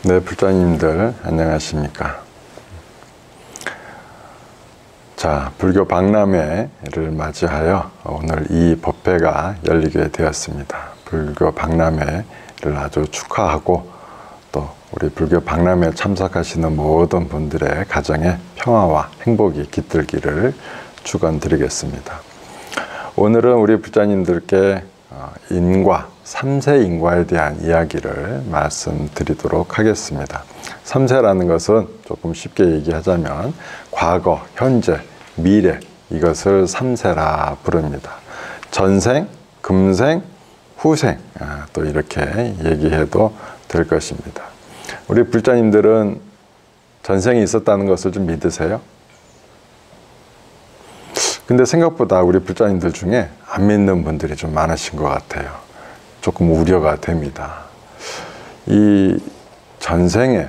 네, 불자님들 안녕하십니까. 자, 불교 박람회를 맞이하여 오늘 이 법회가 열리게 되었습니다. 불교 박람회를 아주 축하하고 또 우리 불교 박람회에 참석하시는 모든 분들의 가정에 평화와 행복이 깃들기를 축원드리겠습니다. 오늘은 우리 불자님들께 인과, 삼세 인과에 대한 이야기를 말씀드리도록 하겠습니다. 삼세라는 것은 조금 쉽게 얘기하자면 과거, 현재, 미래, 이것을 삼세라 부릅니다. 전생, 금생, 후생, 또 이렇게 얘기해도 될 것입니다. 우리 불자님들은 전생이 있었다는 것을 좀 믿으세요? 근데 생각보다 우리 불자님들 중에 안 믿는 분들이 좀 많으신 것 같아요. 조금 우려가 됩니다. 이 전생에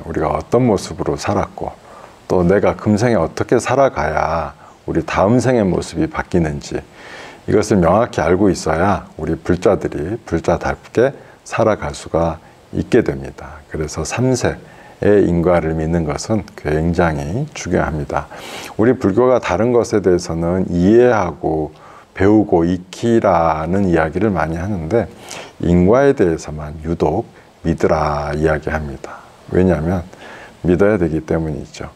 우리가 어떤 모습으로 살았고 또 내가 금생에 어떻게 살아가야 우리 다음 생의 모습이 바뀌는지 이것을 명확히 알고 있어야 우리 불자들이 불자답게 살아갈 수가 있게 됩니다. 그래서 삼세의 인과를 믿는 것은 굉장히 중요합니다. 우리 불교가 다른 것에 대해서는 이해하고 배우고 익히라는 이야기를 많이 하는데 인과에 대해서만 유독 믿으라 이야기합니다. 왜냐하면 믿어야 되기 때문이죠.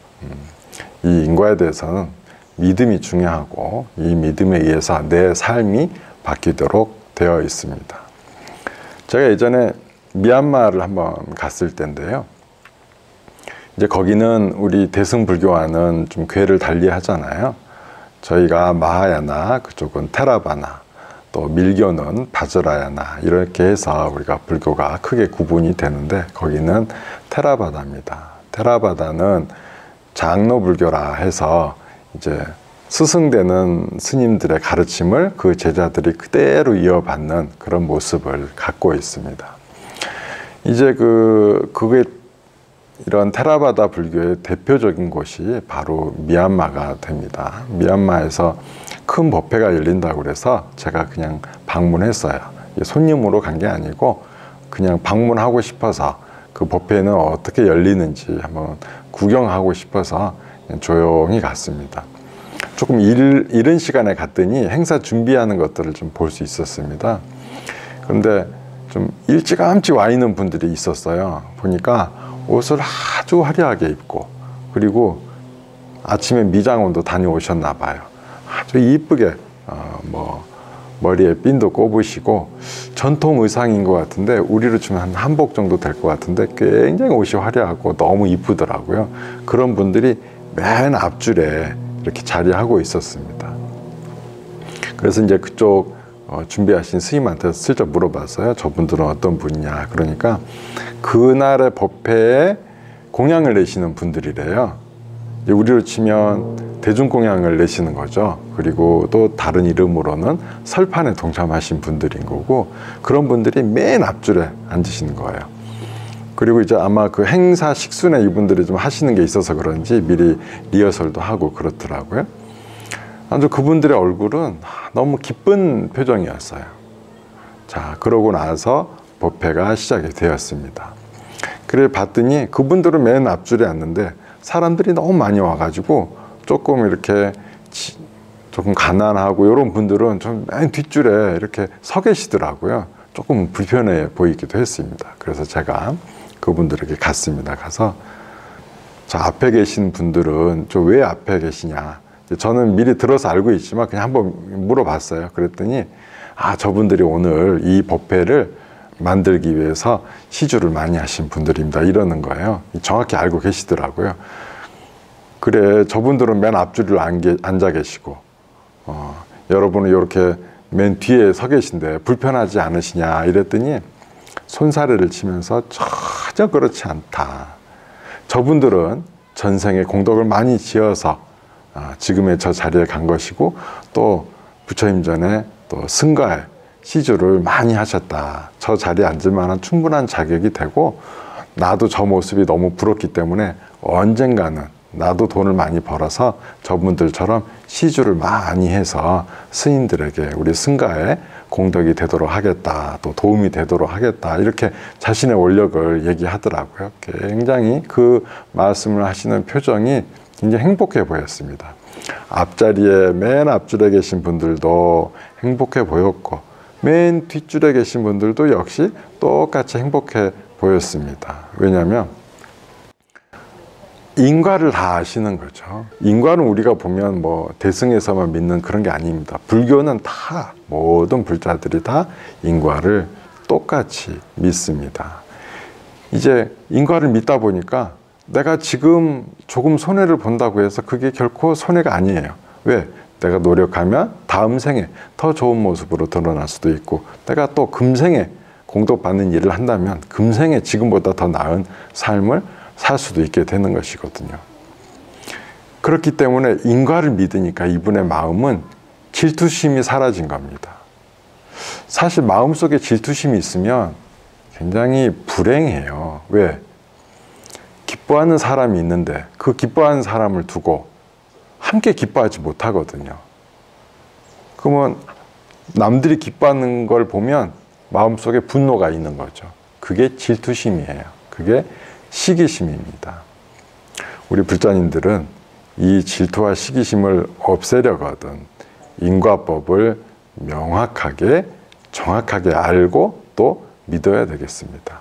이 인과에 대해서는 믿음이 중요하고 이 믿음에 의해서 내 삶이 바뀌도록 되어 있습니다. 제가 예전에 미얀마를 한번 갔을 때인데요. 이제 거기는 우리 대승불교와는 좀 궤를 달리 하잖아요. 저희가 마하야나, 그쪽은 테라바나, 또 밀교는 바즈라야나 이렇게 해서 우리가 불교가 크게 구분이 되는데 거기는 테라바다입니다. 테라바다는 장로불교라 해서 이제 스승되는 스님들의 가르침을 그 제자들이 그대로 이어받는 그런 모습을 갖고 있습니다. 이제 그게 이런 테라바다 불교의 대표적인 곳이 바로 미얀마가 됩니다. 미얀마에서 큰 법회가 열린다고 그래서 제가 그냥 방문했어요. 손님으로 간 게 아니고 그냥 방문하고 싶어서 그 법회는 어떻게 열리는지 한번 구경하고 싶어서 조용히 갔습니다. 조금 이른 시간에 갔더니 행사 준비하는 것들을 좀 볼 수 있었습니다. 그런데 좀 일찌감치 와 있는 분들이 있었어요. 보니까 옷을 아주 화려하게 입고 그리고 아침에 미장원도 다녀오셨나 봐요. 아주 이쁘게 머리에 핀도 꼽으시고 전통 의상인 것 같은데 우리로 치면 한 한복 정도 될 것 같은데 굉장히 옷이 화려하고 너무 이쁘더라고요. 그런 분들이 맨 앞줄에 이렇게 자리하고 있었습니다. 그래서 이제 그쪽 준비하신 스님한테 슬쩍 물어봤어요. 저분들은 어떤 분이냐. 그러니까 그날의 법회에 공양을 내시는 분들이래요. 우리로 치면 대중공양을 내시는 거죠. 그리고 또 다른 이름으로는 설판에 동참하신 분들인 거고 그런 분들이 맨 앞줄에 앉으시는 거예요. 그리고 이제 아마 그 행사 식순에 이분들이 좀 하시는 게 있어서 그런지 미리 리허설도 하고 그렇더라고요. 아주 그분들의 얼굴은 너무 기쁜 표정이었어요. 자, 그러고 나서 법회가 시작이 되었습니다. 그래 봤더니 그분들은 맨 앞줄에 앉는데 사람들이 너무 많이 와가지고 조금 이렇게 조금 가난하고 이런 분들은 좀 맨 뒷줄에 이렇게 서 계시더라고요. 조금 불편해 보이기도 했습니다. 그래서 제가 그분들에게 갔습니다. 가서 저 앞에 계신 분들은 저 왜 앞에 계시냐. 저는 미리 들어서 알고 있지만 그냥 한번 물어봤어요. 그랬더니 저분들이 오늘 이 법회를 만들기 위해서 시주를 많이 하신 분들입니다. 이러는 거예요. 정확히 알고 계시더라고요. 그래, 저분들은 맨 앞줄을 앉아 계시고 여러분은 이렇게 맨 뒤에 서 계신데 불편하지 않으시냐 이랬더니 손사래를 치면서 전혀 그렇지 않다. 저분들은 전생에 공덕을 많이 지어서 지금의 저 자리에 간 것이고 또 부처님 전에 또 승가에 시주를 많이 하셨다. 저 자리에 앉을 만한 충분한 자격이 되고 나도 저 모습이 너무 부럽기 때문에 언젠가는 나도 돈을 많이 벌어서 저분들처럼 시주를 많이 해서 스님들에게 우리 승가에 공덕이 되도록 하겠다, 또 도움이 되도록 하겠다, 이렇게 자신의 원력을 얘기하더라고요. 굉장히 그 말씀을 하시는 표정이 굉장히 행복해 보였습니다. 앞자리에 맨 앞줄에 계신 분들도 행복해 보였고, 맨 뒷줄에 계신 분들도 역시 똑같이 행복해 보였습니다. 왜냐하면 인과를 다 아시는 거죠. 인과는 우리가 보면 뭐 대승에서만 믿는 그런 게 아닙니다. 불교는 다, 모든 불자들이 다 인과를 똑같이 믿습니다. 이제 인과를 믿다 보니까 내가 지금 조금 손해를 본다고 해서 그게 결코 손해가 아니에요. 왜? 내가 노력하면 다음 생에 더 좋은 모습으로 드러날 수도 있고, 내가 또 금생에 공덕받는 일을 한다면 금생에 지금보다 더 나은 삶을 살 수도 있게 되는 것이거든요. 그렇기 때문에 인과를 믿으니까 이분의 마음은 질투심이 사라진 겁니다. 사실 마음속에 질투심이 있으면 굉장히 불행해요. 왜? 기뻐하는 사람이 있는데 그 기뻐하는 사람을 두고 함께 기뻐하지 못하거든요. 그러면 남들이 기뻐하는 걸 보면 마음속에 분노가 있는 거죠. 그게 질투심이에요. 그게 시기심입니다. 우리 불자님들은 이 질투와 시기심을 없애려거든 인과법을 명확하게 정확하게 알고 또 믿어야 되겠습니다.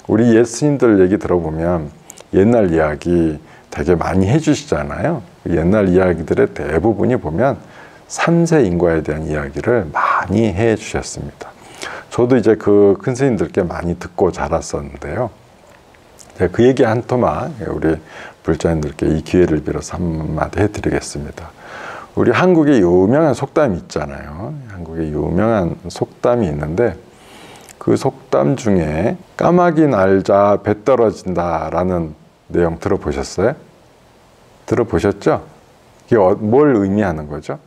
우리 옛 스님들 얘기 들어보면 옛날 이야기 되게 많이 해주시잖아요. 옛날 이야기들의 대부분이 보면 삼세 인과에 대한 이야기를 많이 해주셨습니다. 저도 이제 그 큰 스님들께 많이 듣고 자랐었는데요. 그 얘기 한 토막 우리 불자님들께 이 기회를 빌어서 한마디 해드리겠습니다. 우리 한국에 유명한 속담이 있잖아요. 한국에 유명한 속담이 있는데 그 속담 중에 까마귀 날자 배 떨어진다 라는 내용 들어보셨어요? 들어보셨죠? 이게 뭘 의미하는 거죠?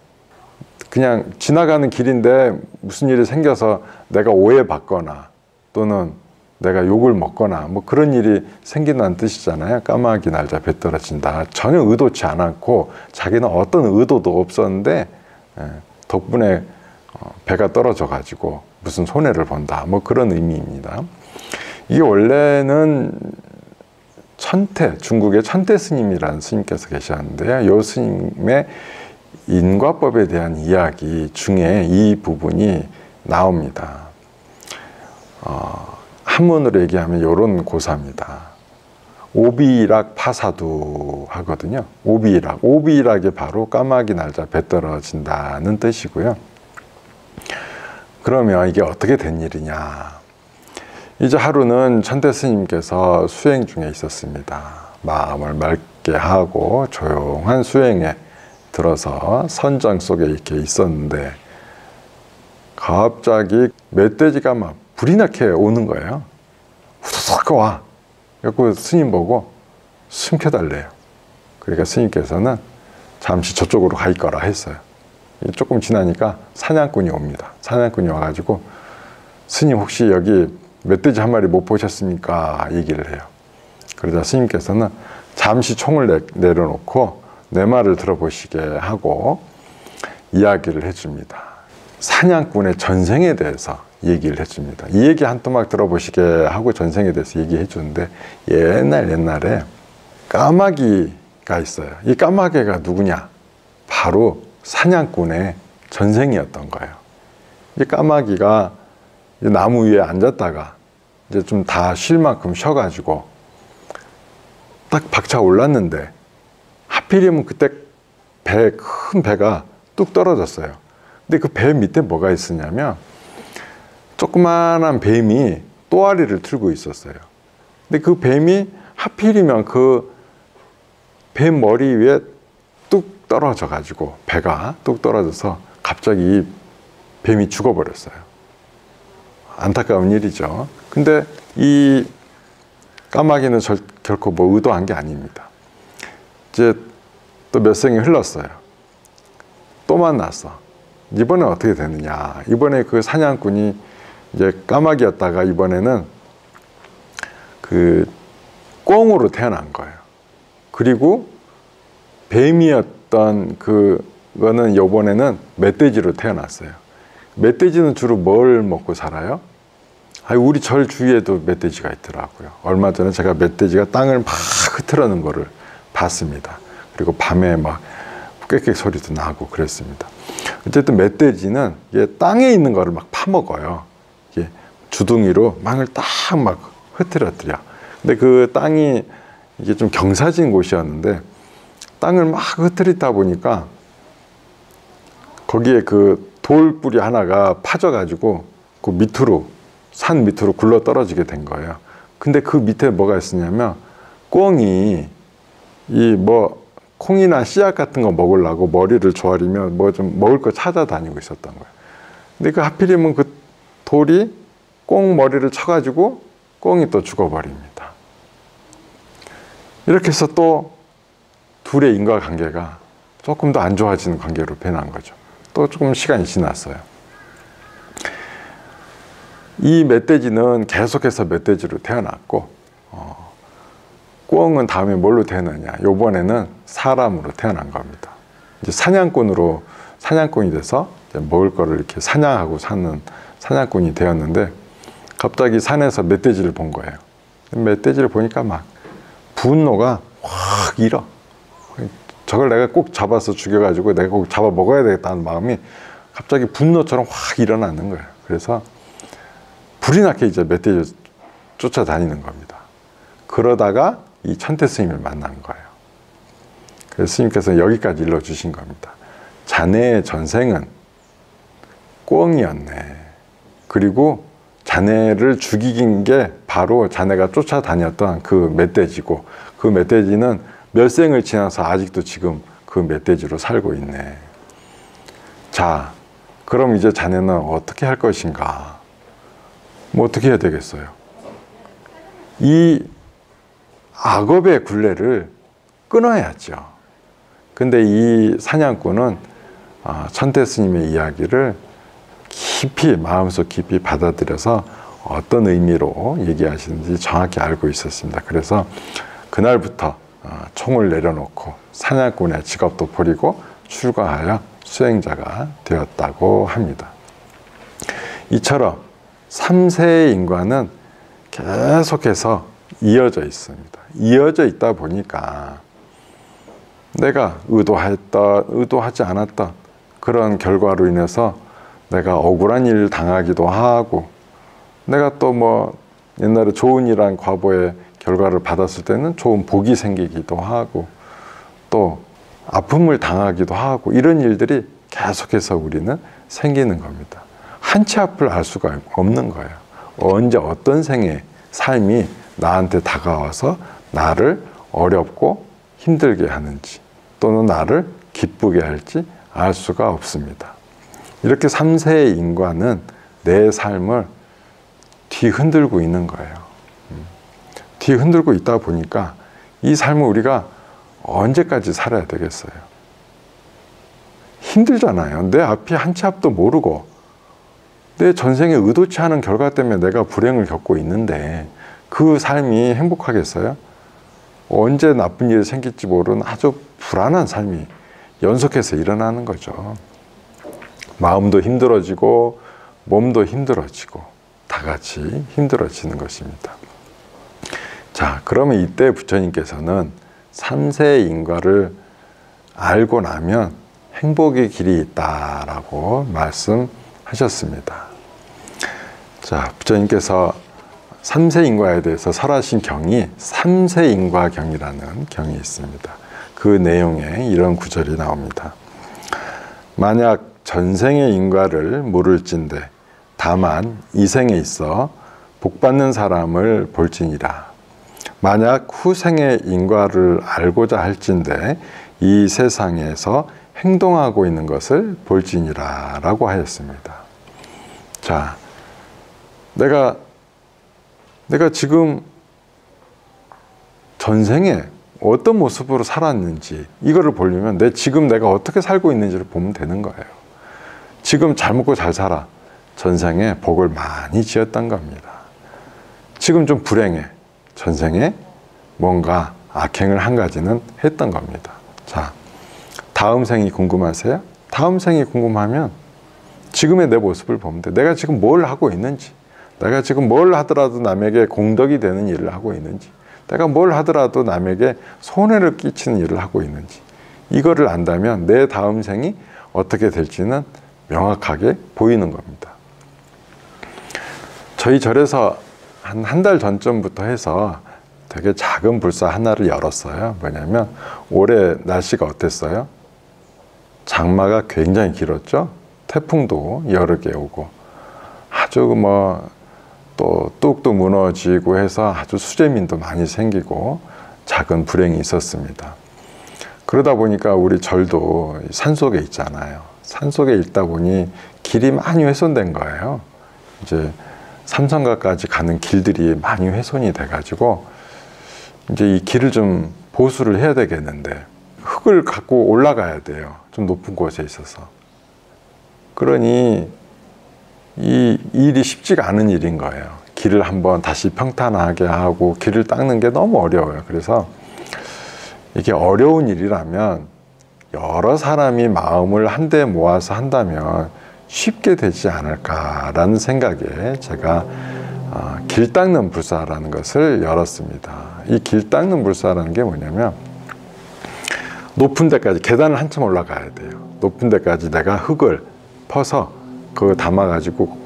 그냥 지나가는 길인데 무슨 일이 생겨서 내가 오해받거나 또는 내가 욕을 먹거나 뭐 그런 일이 생긴다는 뜻이잖아요. 까마귀 날자 배 떨어진다. 전혀 의도치 않았고 자기는 어떤 의도도 없었는데 덕분에 배가 떨어져 가지고 무슨 손해를 본다. 뭐 그런 의미입니다. 이게 원래는 중국의 천태 스님이라는 스님께서 계셨는데요. 이 스님의 인과법에 대한 이야기 중에 이 부분이 나옵니다. 한문으로 얘기하면 이런 고사입니다. 오비락 파사두 하거든요. 오비락이 바로 까마귀 날자 배 떨어진다는 뜻이고요. 그러면 이게 어떻게 된 일이냐? 이제 하루는 천태 스님께서 수행 중에 있었습니다. 마음을 맑게 하고 조용한 수행에 들어서 선장 속에 이렇게 있었는데 갑자기 멧돼지가 막 불이 나게 오는 거예요. 후두둑 와. 그래서 스님 보고 숨겨달래요. 그러니까 스님께서는 잠시 저쪽으로 가 있거라 했어요. 조금 지나니까 사냥꾼이 옵니다. 사냥꾼이 와가지고 스님 혹시 여기 멧돼지 한 마리 못 보셨습니까? 얘기를 해요. 그러자 스님께서는 잠시 총을 내려놓고 내 말을 들어보시게 하고 이야기를 해줍니다. 사냥꾼의 전생에 대해서 얘기를 해줍니다. 이 얘기 한 토막 들어보시게 하고 전생에 대해서 얘기해 주는데 옛날에 까마귀가 있어요. 이 까마귀가 누구냐? 바로 사냥꾼의 전생이었던 거예요. 이 까마귀가 나무 위에 앉았다가 이제 좀 다 쉴 만큼 쉬어가지고 딱 박차 올랐는데 하필이면 그때 큰 배가 뚝 떨어졌어요. 근데 그 배 밑에 뭐가 있었냐면 조그만한 뱀이 또아리를 틀고 있었어요. 근데 그 뱀이 하필이면 그 뱀 머리 위에 뚝 떨어져 가지고 배가 뚝 떨어져서 갑자기 이 뱀이 죽어버렸어요. 안타까운 일이죠. 근데 이 까마귀는 결코 뭐 의도한 게 아닙니다. 이제 또 몇 생이 흘렀어요. 또 만났어. 이번엔 어떻게 되느냐. 이번에 그 사냥꾼이 이제 까마귀였다가 이번에는 그 꿩으로 태어난 거예요. 그리고 뱀이었던 그거는 요번에는 멧돼지로 태어났어요. 멧돼지는 주로 뭘 먹고 살아요? 우리 절 주위에도 멧돼지가 있더라고요. 얼마 전에 제가 멧돼지가 땅을 막 흐트러는 거를 봤습니다. 그리고 밤에 막 꽥꽥 소리도 나고 그랬습니다. 어쨌든 멧돼지는 이게 땅에 있는 거를 막 파먹어요. 이게 주둥이로 망을 딱 막 흐트러뜨려. 근데 그 땅이 이게 좀 경사진 곳이었는데 땅을 막 흐트리다 보니까 거기에 그 돌뿌리 하나가 파져가지고 그 밑으로, 산 밑으로 굴러 떨어지게 된 거예요. 근데 그 밑에 뭐가 있었냐면 꿩이 이 뭐 콩이나 씨앗 같은 거 먹으려고 머리를 조아리면 뭐 좀 먹을 거 찾아다니고 있었던 거예요. 근데 그 하필이면 그 돌이 꿩 머리를 쳐가지고 꿩이 또 죽어버립니다. 이렇게 해서 또 둘의 인과관계가 조금 더 안 좋아지는 관계로 변한 거죠. 또 조금 시간이 지났어요. 이 멧돼지는 계속해서 멧돼지로 태어났고 꿩은 다음에 뭘로 태어나냐, 요번에는 사람으로 태어난 겁니다. 이제 사냥꾼이 돼서 먹을 거를 이렇게 사냥하고 사는 사냥꾼이 되었는데 갑자기 산에서 멧돼지를 본 거예요. 멧돼지를 보니까 막 분노가 확 일어. 저걸 내가 꼭 잡아서 죽여가지고 내가 꼭 잡아 먹어야 되겠다는 마음이 갑자기 분노처럼 확 일어나는 거예요. 그래서 불이 나게 이제 멧돼지를 쫓아다니는 겁니다. 그러다가 이 천태 스님을 만난 거예요. 그래서 스님께서 여기까지 일러주신 겁니다. 자네의 전생은 꿩이었네. 그리고 자네를 죽이긴 게 바로 자네가 쫓아다녔던 그 멧돼지고, 그 멧돼지는 몇 생을 지나서 아직도 지금 그 멧돼지로 살고 있네. 자, 그럼 이제 자네는 어떻게 할 것인가? 뭐 어떻게 해야 되겠어요? 이 악업의 굴레를 끊어야죠. 근데 이 사냥꾼은 천태 스님의 이야기를 깊이, 마음속 깊이 받아들여서 어떤 의미로 얘기하시는지 정확히 알고 있었습니다. 그래서 그날부터 총을 내려놓고 사냥꾼의 직업도 버리고 출가하여 수행자가 되었다고 합니다. 이처럼 3세의 인과는 계속해서 이어져 있습니다. 이어져 있다 보니까 내가 의도했던, 의도하지 않았던 그런 결과로 인해서 내가 억울한 일을 당하기도 하고, 내가 또 뭐 옛날에 좋은 일한 과보의 결과를 받았을 때는 좋은 복이 생기기도 하고, 또 아픔을 당하기도 하고, 이런 일들이 계속해서 우리는 생기는 겁니다. 한치 앞을 알 수가 없는 거예요. 언제 어떤 생의 삶이 나한테 다가와서 나를 어렵고 힘들게 하는지, 또는 나를 기쁘게 할지 알 수가 없습니다. 이렇게 3세의 인과는 내 삶을 뒤흔들고 있는 거예요. 뒤흔들고 있다 보니까 이 삶을 우리가 언제까지 살아야 되겠어요? 힘들잖아요. 내 앞이 한치 앞도 모르고 내 전생에 의도치 않은 결과 때문에 내가 불행을 겪고 있는데 그 삶이 행복하겠어요? 언제 나쁜 일이 생길지 모르는 아주 불안한 삶이 연속해서 일어나는 거죠. 마음도 힘들어지고 몸도 힘들어지고 다 같이 힘들어지는 것입니다. 자, 그러면 이때 부처님께서는 3세의 인과를 알고 나면 행복의 길이 있다라고 말씀하셨습니다. 자, 부처님께서 3세 인과에 대해서 설하신 경이 3세 인과경이라는 경이 있습니다. 그 내용에 이런 구절이 나옵니다. 만약 전생의 인과를 모를진대 다만 이생에 있어 복받는 사람을 볼지니라. 만약 후생의 인과를 알고자 할진대 이 세상에서 행동하고 있는 것을 볼지니라 라고 하였습니다. 자, 내가 지금 전생에 어떤 모습으로 살았는지 이거를 보려면 지금 내가 어떻게 살고 있는지를 보면 되는 거예요. 지금 잘 먹고 잘 살아. 전생에 복을 많이 지었던 겁니다. 지금 좀 불행해. 전생에 뭔가 악행을 한 가지는 했던 겁니다. 자, 다음 생이 궁금하세요? 다음 생이 궁금하면 지금의 내 모습을 보면 돼. 내가 지금 뭘 하고 있는지, 내가 지금 뭘 하더라도 남에게 공덕이 되는 일을 하고 있는지, 내가 뭘 하더라도 남에게 손해를 끼치는 일을 하고 있는지, 이거를 안다면 내 다음 생이 어떻게 될지는 명확하게 보이는 겁니다. 저희 절에서 한 달 전쯤부터 해서 되게 작은 불사 하나를 열었어요. 뭐냐면 올해 날씨가 어땠어요? 장마가 굉장히 길었죠. 태풍도 여러 개 오고 아주 뭐 또 뚝뚝 무너지고 해서 아주 수재민도 많이 생기고 작은 불행이 있었습니다. 그러다 보니까 우리 절도 산속에 있잖아요. 산속에 있다 보니 길이 많이 훼손된 거예요. 이제 삼성가까지 가는 길들이 많이 훼손이 돼가지고 이제 이 길을 좀 보수를 해야 되겠는데 흙을 갖고 올라가야 돼요. 좀 높은 곳에 있어서. 그러니 이 일이 쉽지가 않은 일인 거예요. 길을 한번 다시 평탄하게 하고 길을 닦는 게 너무 어려워요. 그래서 이게 어려운 일이라면 여러 사람이 마음을 한데 모아서 한다면 쉽게 되지 않을까라는 생각에 제가 길 닦는 불사라는 것을 열었습니다. 이 길 닦는 불사라는 게 뭐냐면 높은 데까지 계단을 한참 올라가야 돼요. 높은 데까지 내가 흙을 퍼서 그거 담아가지고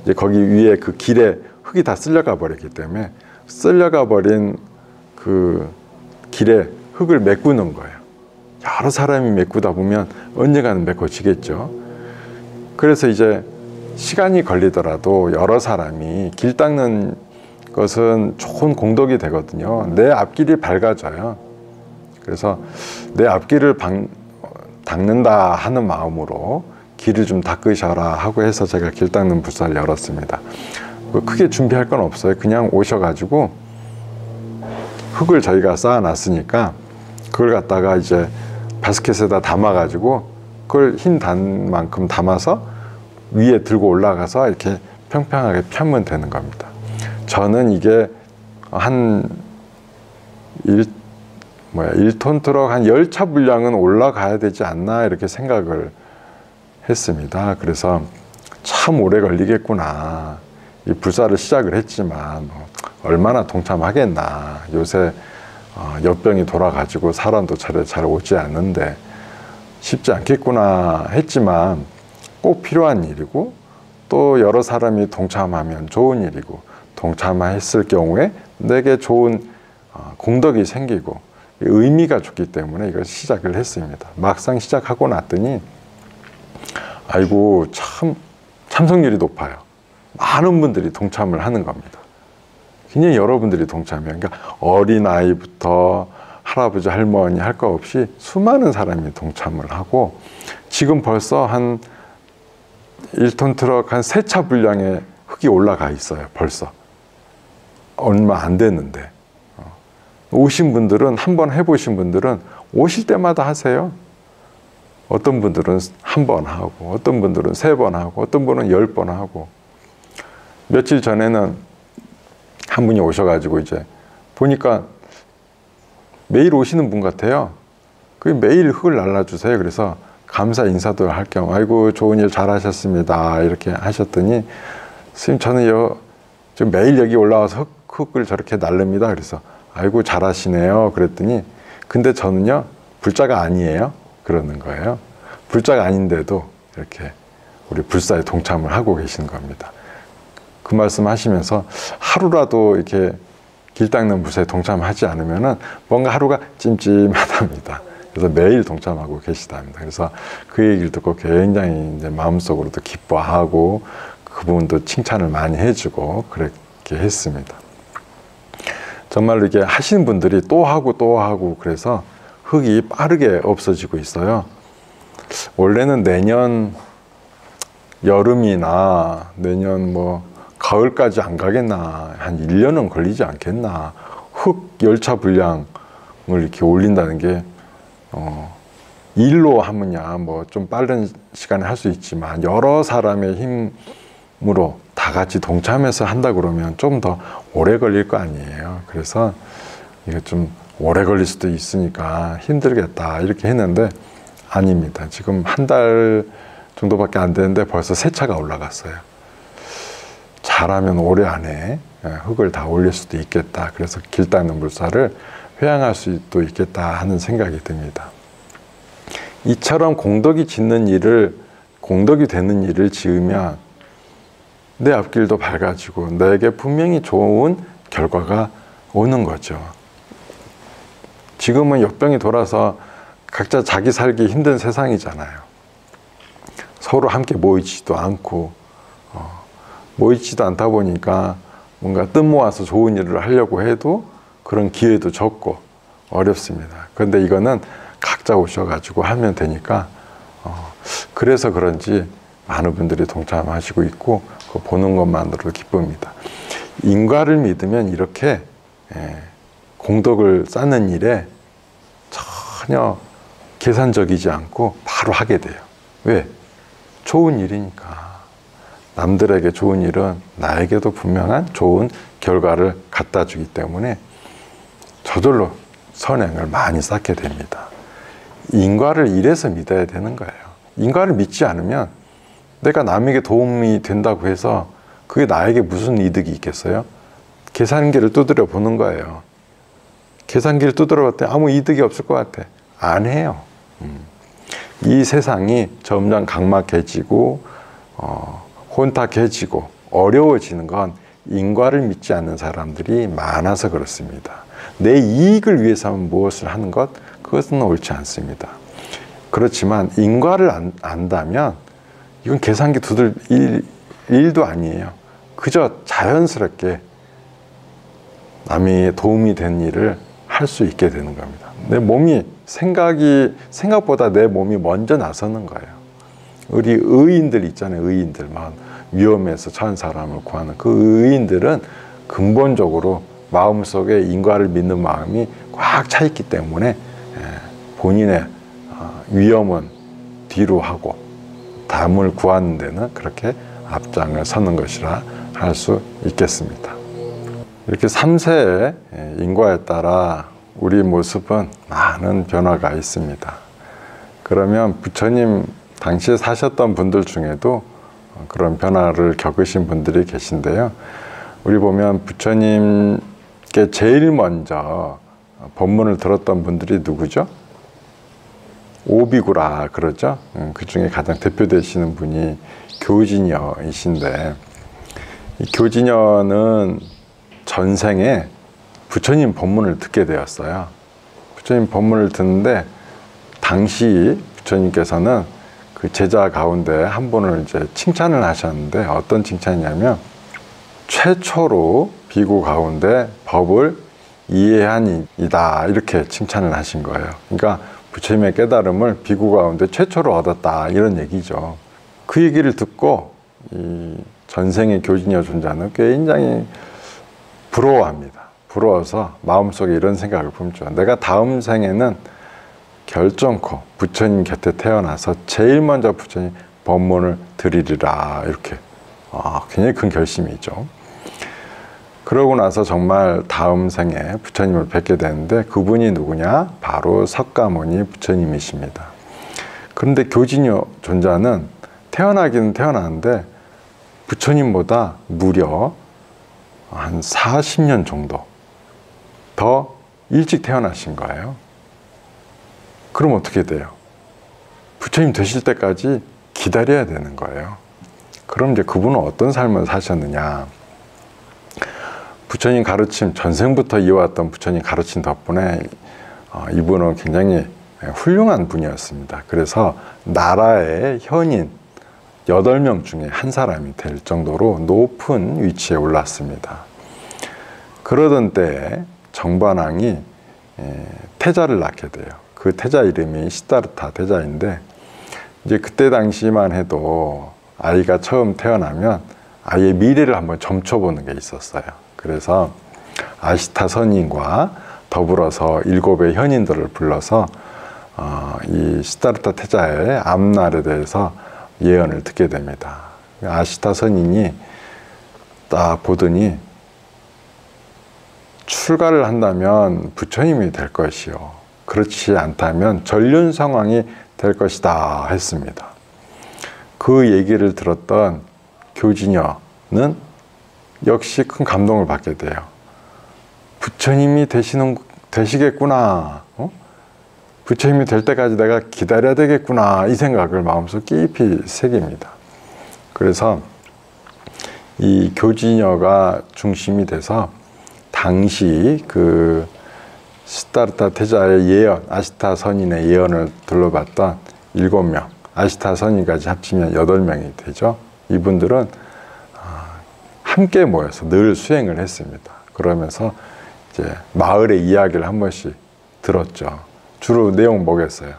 이제 거기 위에 그 길에 흙이 다 쓸려가 버렸기 때문에 쓸려가 버린 그 길에 흙을 메꾸는 거예요. 여러 사람이 메꾸다 보면 언젠가는 메꿔지겠죠. 그래서 이제 시간이 걸리더라도 여러 사람이 길 닦는 것은 좋은 공덕이 되거든요. 내 앞길이 밝아져요. 그래서 내 앞길을 닦는다 하는 마음으로 길을 좀 닦으셔라 하고 해서 제가 길 닦는 불사를 열었습니다. 크게 준비할 건 없어요. 그냥 오셔가지고 흙을 저희가 쌓아놨으니까 그걸 갖다가 이제 바스켓에다 담아가지고 그걸 흰 단만큼 담아서 위에 들고 올라가서 이렇게 평평하게 펴면 되는 겁니다. 저는 이게 한 1톤 트럭 한 10차 분량은 올라가야 되지 않나 이렇게 생각을 했습니다. 그래서 참 오래 걸리겠구나. 이 불사를 시작을 했지만 얼마나 동참하겠나. 요새 역병이 돌아가지고 사람도 절에 잘 오지 않는데 쉽지 않겠구나 했지만 꼭 필요한 일이고 또 여러 사람이 동참하면 좋은 일이고 동참했을 경우에 내게 좋은 공덕이 생기고 의미가 좋기 때문에 이걸 시작을 했습니다. 막상 시작하고 났더니 아이고 참 참석률이 높아요. 많은 분들이 동참을 하는 겁니다. 그냥 여러분들이 동참해요. 그러니까 어린아이부터 할아버지 할머니 할 거 없이 수많은 사람이 동참을 하고 지금 벌써 한 1톤 트럭 한 3차 분량의 흙이 올라가 있어요. 벌써 얼마 안 됐는데 오신 분들은 한번 해보신 분들은 오실 때마다 하세요. 어떤 분들은 한 번 하고 어떤 분들은 3번 하고 어떤 분은 10번 하고 며칠 전에는 한 분이 오셔가지고 이제 보니까 매일 오시는 분 같아요. 그 매일 흙을 날라주세요. 그래서 감사 인사도 할 겸 아이고 좋은 일 잘하셨습니다 이렇게 하셨더니 선생님 저는 지금 매일 여기 올라와서 흙을 저렇게 날릅니다. 그래서 아이고 잘하시네요. 그랬더니 근데 저는요 불자가 아니에요. 그러는 거예요. 불자가 아닌데도 이렇게 우리 불사에 동참을 하고 계시는 겁니다. 그 말씀 하시면서 하루라도 이렇게 길 닦는 불사에 동참하지 않으면은 뭔가 하루가 찜찜하답니다. 그래서 매일 동참하고 계시답니다. 그래서 그 얘기를 듣고 굉장히 이제 마음속으로도 기뻐하고 그분도 칭찬을 많이 해주고 그렇게 했습니다. 정말로 이게 하시는 분들이 또 하고 그래서 흙이 빠르게 없어지고 있어요. 원래는 내년 여름이나 내년 가을까지 안 가겠나, 한 1년은 걸리지 않겠나. 흙 열차 분량을 이렇게 올린다는 게 일로 하느냐 좀 빠른 시간에 할 수 있지만 여러 사람의 힘으로 다 같이 동참해서 한다 그러면 좀 더 오래 걸릴 거 아니에요. 그래서 이게 좀 오래 걸릴 수도 있으니까 힘들겠다 이렇게 했는데 아닙니다. 지금 한 달 정도밖에 안 되는데 벌써 3차가 올라갔어요. 잘하면 올해 안에 흙을 다 올릴 수도 있겠다. 그래서 길 닦는 물살을 회항할 수도 있겠다 하는 생각이 듭니다. 이처럼 공덕이 되는 일을 지으면 내 앞길도 밝아지고 내게 분명히 좋은 결과가 오는 거죠. 지금은 역병이 돌아서 각자 자기 살기 힘든 세상이잖아요. 서로 함께 모이지도 않고 모이지도 않다 보니까 뭔가 뜻 모아서 좋은 일을 하려고 해도 그런 기회도 적고 어렵습니다. 그런데 이거는 각자 오셔가지고 하면 되니까 그래서 그런지 많은 분들이 동참하시고 있고 그거 보는 것만으로도 기쁩니다. 인과를 믿으면 이렇게 공덕을 쌓는 일에 전혀 계산적이지 않고 바로 하게 돼요. 왜? 좋은 일이니까. 남들에게 좋은 일은 나에게도 분명한 좋은 결과를 갖다 주기 때문에 저절로 선행을 많이 쌓게 됩니다. 인과를 이래서 믿어야 되는 거예요. 인과를 믿지 않으면 내가 남에게 도움이 된다고 해서 그게 나에게 무슨 이득이 있겠어요? 계산기를 두드려 보는 거예요. 계산기를 두드려 봤더니 아무 이득이 없을 것 같아. 안 해요. 이 세상이 점점 각막해지고 혼탁해지고 어려워지는 건 인과를 믿지 않는 사람들이 많아서 그렇습니다. 내 이익을 위해서만 무엇을 하는 것, 그것은 옳지 않습니다. 그렇지만 인과를 안다면 이건 계산기 두들 일도 아니에요. 그저 자연스럽게 남의 도움이 된 일을 할 수 있게 되는 겁니다. 내 몸이 생각보다 내 몸이 먼저 나서는 거예요. 우리 의인들 있잖아요. 의인들 막 위험에서 처한 사람을 구하는 그 의인들은 근본적으로 마음속에 인과를 믿는 마음이 꽉 차 있기 때문에 본인의 위험은 뒤로 하고 담을 구하는 데는 그렇게 앞장을 서는 것이라 할 수 있겠습니다. 이렇게 3세의 인과에 따라 우리 모습은 많은 변화가 있습니다. 그러면 부처님 당시에 사셨던 분들 중에도 그런 변화를 겪으신 분들이 계신데요. 우리 보면 부처님께 제일 먼저 법문을 들었던 분들이 누구죠? 오비구라 그러죠. 그 중에 가장 대표되시는 분이 교진여이신데, 이 교진여는 전생에 부처님 법문을 듣게 되었어요. 부처님 법문을 듣는데 당시 부처님께서는 그 제자 가운데 한 분을 이제 칭찬을 하셨는데 어떤 칭찬이냐면 최초로 비구 가운데 법을 이해한 이다 이렇게 칭찬을 하신 거예요. 그러니까 부처님의 깨달음을 비구 가운데 최초로 얻었다 이런 얘기죠. 그 얘기를 듣고 이 전생의 교진여 존자는 굉장히 부러워합니다. 부러워서 마음속에 이런 생각을 품죠. 내가 다음 생에는 결정코 부처님 곁에 태어나서 제일 먼저 부처님 법문을 드리리라 이렇게 굉장히 큰 결심이죠. 그러고 나서 정말 다음 생에 부처님을 뵙게 되는데 그분이 누구냐? 바로 석가모니 부처님이십니다. 그런데 교진여 존자는 태어나기는 태어나는데 부처님보다 무려 한 40년 정도 더 일찍 태어나신 거예요. 그럼 어떻게 돼요? 부처님 되실 때까지 기다려야 되는 거예요. 그럼 이제 그분은 어떤 삶을 사셨느냐? 부처님 가르침, 전생부터 이어왔던 부처님 가르침 덕분에 이분은 굉장히 훌륭한 분이었습니다. 그래서 나라의 현인 8명 중에 한 사람이 될 정도로 높은 위치에 올랐습니다. 그러던 때에 정반왕이 태자를 낳게 돼요. 그 태자 이름이 시다르타 태자인데 이제 그때 당시만 해도 아이가 처음 태어나면 아이의 미래를 한번 점쳐보는 게 있었어요. 그래서 아시타 선인과 더불어서 7의 현인들을 불러서 이 시다르타 태자의 앞날에 대해서 예언을 듣게 됩니다. 아시타 선인이 딱 보더니 출가를 한다면 부처님이 될 것이요. 그렇지 않다면 전륜 상황이 될 것이다 했습니다. 그 얘기를 들었던 교진여는 역시 큰 감동을 받게 돼요. 부처님이 되시겠구나. 부처님이 될 때까지 내가 기다려야 되겠구나. 이 생각을 마음속 깊이 새깁니다. 그래서 이 교진여가 중심이 돼서 당시 그 시다르타 태자의 예언, 아시타 선인의 예언을 둘러봤던 7명, 아시타 선인까지 합치면 8명이 되죠. 이분들은 함께 모여서 늘 수행을 했습니다. 그러면서 이제 마을의 이야기를 한 번씩 들었죠. 주로 내용 뭐겠어요?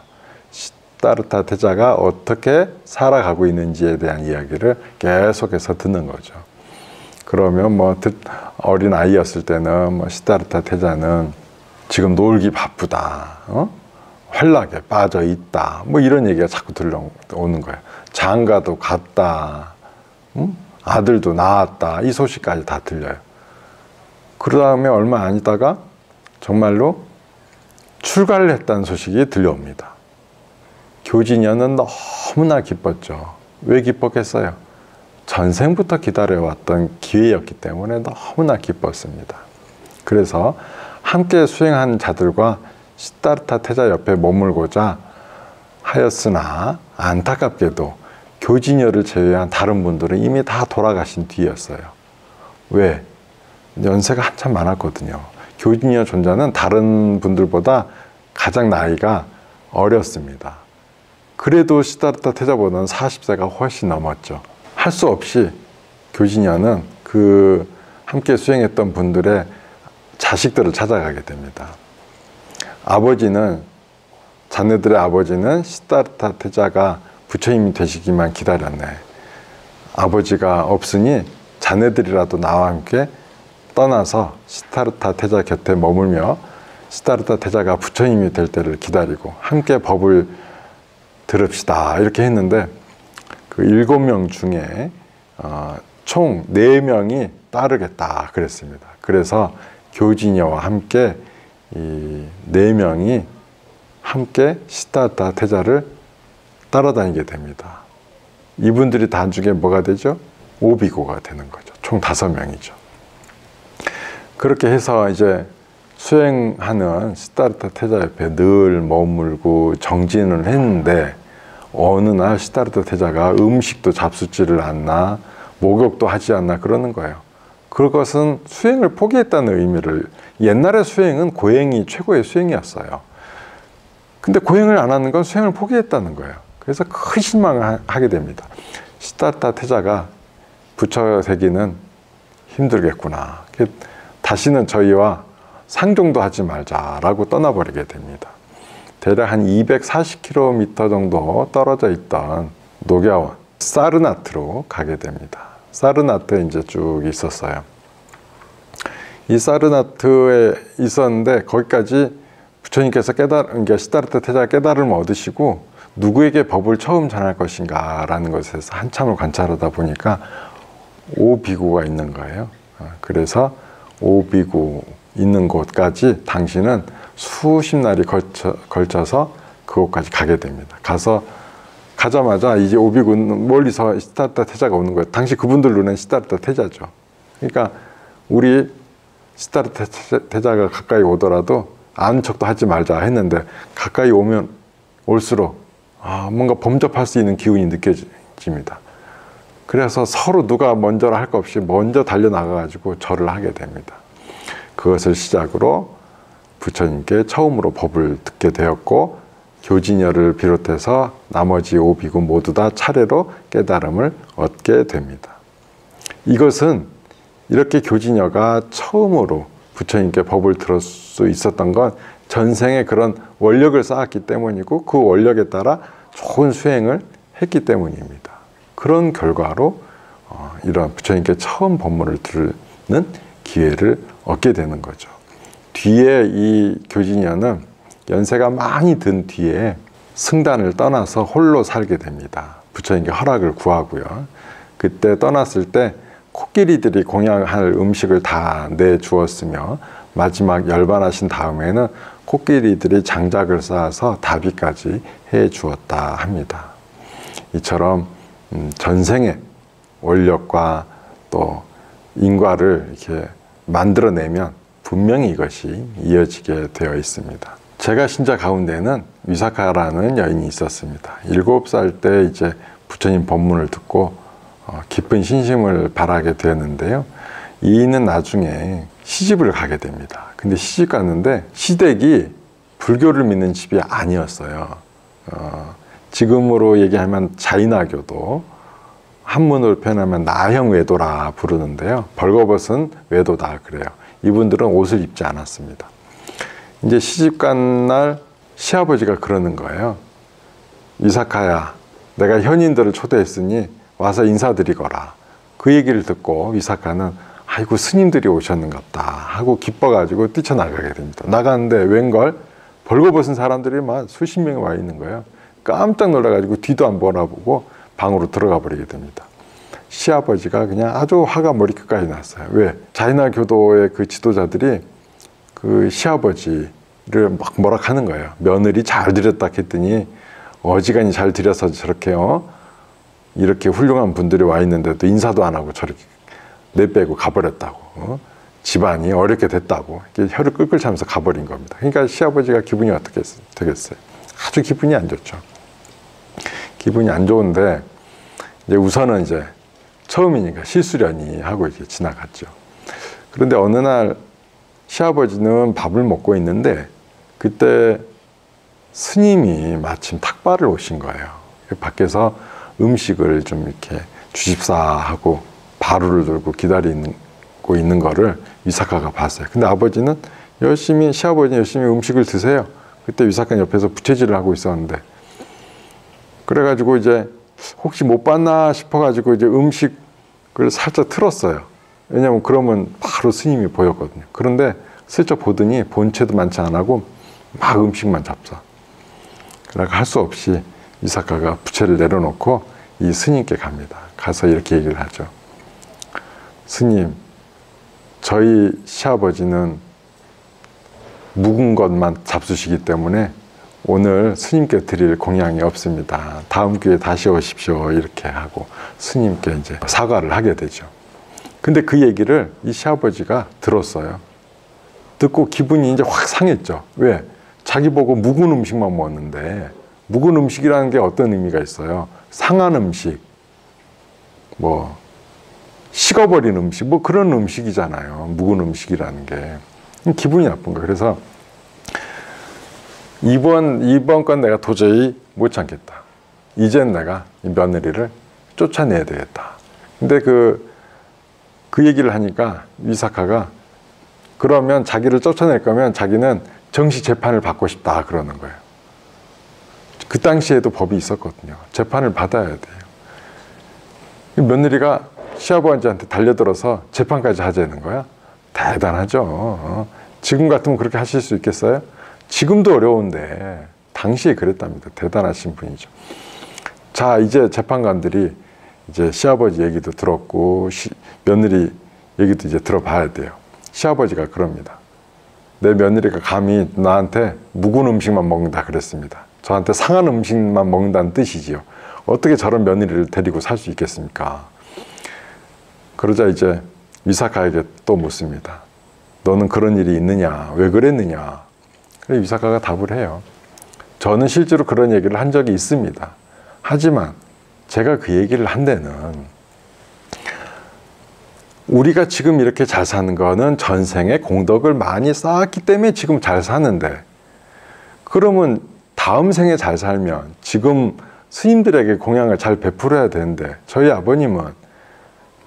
시다르타 태자가 어떻게 살아가고 있는지에 대한 이야기를 계속해서 듣는 거죠. 그러면 뭐 어린 아이였을 때는 뭐 시다르타 태자는 지금 놀기 바쁘다, 활락에 빠져 있다, 뭐 이런 얘기가 자꾸 들려오는 거예요. 장가도 갔다, 아들도 낳았다, 이 소식까지 다 들려요. 그 다음에 얼마 안 있다가 정말로 출가를 했다는 소식이 들려옵니다. 교진여는 너무나 기뻤죠. 왜 기뻤겠어요? 전생부터 기다려왔던 기회였기 때문에 너무나 기뻤습니다. 그래서 함께 수행한 자들과 시다르타 태자 옆에 머물고자 하였으나 안타깝게도 교진여를 제외한 다른 분들은 이미 다 돌아가신 뒤였어요. 왜? 연세가 한참 많았거든요. 교진여 존자는 다른 분들보다 가장 나이가 어렸습니다. 그래도 시다르타 태자보다는 40세가 훨씬 넘었죠. 할 수 없이 교진여는 그 함께 수행했던 분들의 자식들을 찾아가게 됩니다. 자네들의 아버지는 시다르타 태자가 부처님이 되시기만 기다렸네. 아버지가 없으니 자네들이라도 나와 함께 떠나서 시다르타 태자 곁에 머물며 시다르타 태자가 부처님이 될 때를 기다리고 함께 법을 들읍시다. 이렇게 했는데 그 7명 중에 총 4명이 따르겠다 그랬습니다. 그래서 교진여와 함께 이 4명이 함께 시다르타 태자를 따라다니게 됩니다. 이분들이 나중에 뭐가 되죠? 오비고가 되는 거죠. 총 5명이죠. 그렇게 해서 이제 수행하는 시다르타 태자 옆에 늘 머물고 정진을 했는데 어느 날 시다르타 태자가 음식도 잡수지를 않나 목욕도 하지 않나 그러는 거예요. 그것은 수행을 포기했다는 의미를, 옛날의 수행은 고행이 최고의 수행이었어요. 근데 고행을 안 하는 건 수행을 포기했다는 거예요. 그래서 큰 실망을 하게 됩니다. 시다르타 태자가 부처 되기는 힘들겠구나. 다시는 저희와 상종도 하지 말자라고 떠나버리게 됩니다. 대략 한 240km 정도 떨어져 있던 녹야원 사르나트로 가게 됩니다. 사르나트에 이제 쭉 있었어요. 이 사르나트에 있었는데 거기까지 부처님께서 시다르타 태자가 깨달음을 얻으시고 누구에게 법을 처음 전할 것인가 라는 것에서 한참을 관찰하다 보니까 오비구가 있는 거예요. 그래서 오비구 있는 곳까지 당신은 수십 날이 걸쳐서 그곳까지 가게 됩니다. 가자마자 이제 오비구는 멀리서 시다르타 태자가 오는 거예요. 당시 그분들 눈엔 시다르타 태자죠. 그러니까 우리 시다르타 태자가 가까이 오더라도 아는 척도 하지 말자 했는데 가까이 오면 올수록 뭔가 범접할 수 있는 기운이 느껴집니다. 그래서 서로 누가 먼저라 할 것 없이 먼저 달려나가가지고 절을 하게 됩니다. 그것을 시작으로 부처님께 처음으로 법을 듣게 되었고 교진여를 비롯해서 나머지 오비구 모두 다 차례로 깨달음을 얻게 됩니다. 이것은 이렇게 교진여가 처음으로 부처님께 법을 들을 수 있었던 건 전생에 그런 원력을 쌓았기 때문이고 그 원력에 따라 좋은 수행을 했기 때문입니다. 그런 결과로 이런 부처님께 처음 법문을 듣는 기회를 얻게 되는 거죠. 뒤에 이 교진여는 연세가 많이 든 뒤에 승단을 떠나서 홀로 살게 됩니다. 부처님께 허락을 구하고요. 그때 떠났을 때 코끼리들이 공양할 음식을 다 내주었으며 마지막 열반하신 다음에는 코끼리들이 장작을 쌓아서 다비까지 해 주었다 합니다. 이처럼 전생의 원력과 또 인과를 이렇게 만들어내면 분명히 이것이 이어지게 되어 있습니다. 제가 신자 가운데는 위사카라는 여인이 있었습니다. 7살 때 이제 부처님 법문을 듣고 깊은 신심을 발하게 되었는데요. 이는 나중에 시집을 가게 됩니다. 근데 시집 갔는데 시댁이 불교를 믿는 집이 아니었어요. 지금으로 얘기하면 자이나교도, 한문으로 표현하면 나형 외도라 부르는데요. 벌거벗은 외도다 그래요. 이분들은 옷을 입지 않았습니다. 이제 시집 간 날 시아버지가 그러는 거예요. 위사카야, 내가 현인들을 초대했으니 와서 인사드리거라. 그 얘기를 듣고 위사카는 아이고 스님들이 오셨는갑다 하고 기뻐가지고 뛰쳐나가게 됩니다. 나가는데 웬걸 벌거벗은 사람들이 막 수십 명이 와 있는 거예요. 깜짝 놀라가지고 뒤도 안 보고 방으로 들어가 버리게 됩니다. 시아버지가 그냥 아주 화가 머리끝까지 났어요. 왜? 자이나 교도의 그 지도자들이 그 시아버지를 막 뭐라 하는 거예요. 며느리 잘 들였다 했더니 어지간히 잘 들여서 저렇게요. 이렇게 훌륭한 분들이 와 있는데도 인사도 안 하고 저렇게 내빼고 가버렸다고. 집안이 어렵게 됐다고. 이렇게 혀를 끌끌 차면서 가버린 겁니다. 그러니까 시아버지가 기분이 어떻게 되겠어요? 아주 기분이 안 좋죠. 기분이 안 좋은데 이제 우선은 이제 처음이니까 실수련이 하고 이렇게 지나갔죠. 그런데 어느 날 시아버지는 밥을 먹고 있는데 그때 스님이 마침 탁발을 오신 거예요. 밖에서 음식을 좀 이렇게 주십사하고 바루를 들고 기다리고 있는 거를 위사카가 봤어요. 근데 아버지는 열심히, 시아버지는 열심히 음식을 드세요. 그때 위사카는 옆에서 부채질을 하고 있었는데, 그래가지고 이제 혹시 못 봤나 싶어가지고 이제 음식을 살짝 틀었어요. 왜냐면 그러면 바로 스님이 보였거든요. 그런데 슬쩍 보더니 본체도 많지 않고 막 음식만 잡사. 그러니까 할 수 없이 위사카가 부채를 내려놓고 이 스님께 갑니다. 가서 이렇게 얘기를 하죠. 스님, 저희 시아버지는 묵은 것만 잡수시기 때문에 오늘 스님께 드릴 공양이 없습니다. 다음 기회에 다시 오십시오. 이렇게 하고 스님께 이제 사과를 하게 되죠. 근데 그 얘기를 이 시아버지가 들었어요. 듣고 기분이 이제 확 상했죠. 왜? 자기 보고 묵은 음식만 먹었는데, 묵은 음식이라는 게 어떤 의미가 있어요? 상한 음식, 뭐 식어버린 음식, 뭐 그런 음식이잖아요. 묵은 음식이라는 게. 기분이 나쁜 거예요. 그래서 이번 건 내가 도저히 못 참겠다. 이젠 내가 이 며느리를 쫓아내야 되겠다. 근데 그 얘기를 하니까 위사카가 그러면 자기를 쫓아낼 거면 자기는 정시 재판을 받고 싶다 그러는 거예요. 그 당시에도 법이 있었거든요. 재판을 받아야 돼요. 며느리가 시아버지한테 달려들어서 재판까지 하자는 거야. 대단하죠. 지금 같으면 그렇게 하실 수 있겠어요? 지금도 어려운데 당시에 그랬답니다. 대단하신 분이죠. 자, 이제 재판관들이 이제 시아버지 얘기도 들었고 며느리 얘기도 이제 들어봐야 돼요. 시아버지가 그럽니다. 내 며느리가 감히 나한테 묵은 음식만 먹는다 그랬습니다. 저한테 상한 음식만 먹는다는 뜻이지요. 어떻게 저런 며느리를 데리고 살 수 있겠습니까? 그러자 이제 위사카에게 또 묻습니다. 너는 그런 일이 있느냐? 왜 그랬느냐? 그래서 위사카가 답을 해요. 저는 실제로 그런 얘기를 한 적이 있습니다. 하지만 제가 그 얘기를 한 데는 우리가 지금 이렇게 잘 사는 거는 전생에 공덕을 많이 쌓았기 때문에 지금 잘 사는데, 그러면 다음 생에 잘 살면 지금 스님들에게 공양을 잘 베풀어야 되는데 저희 아버님은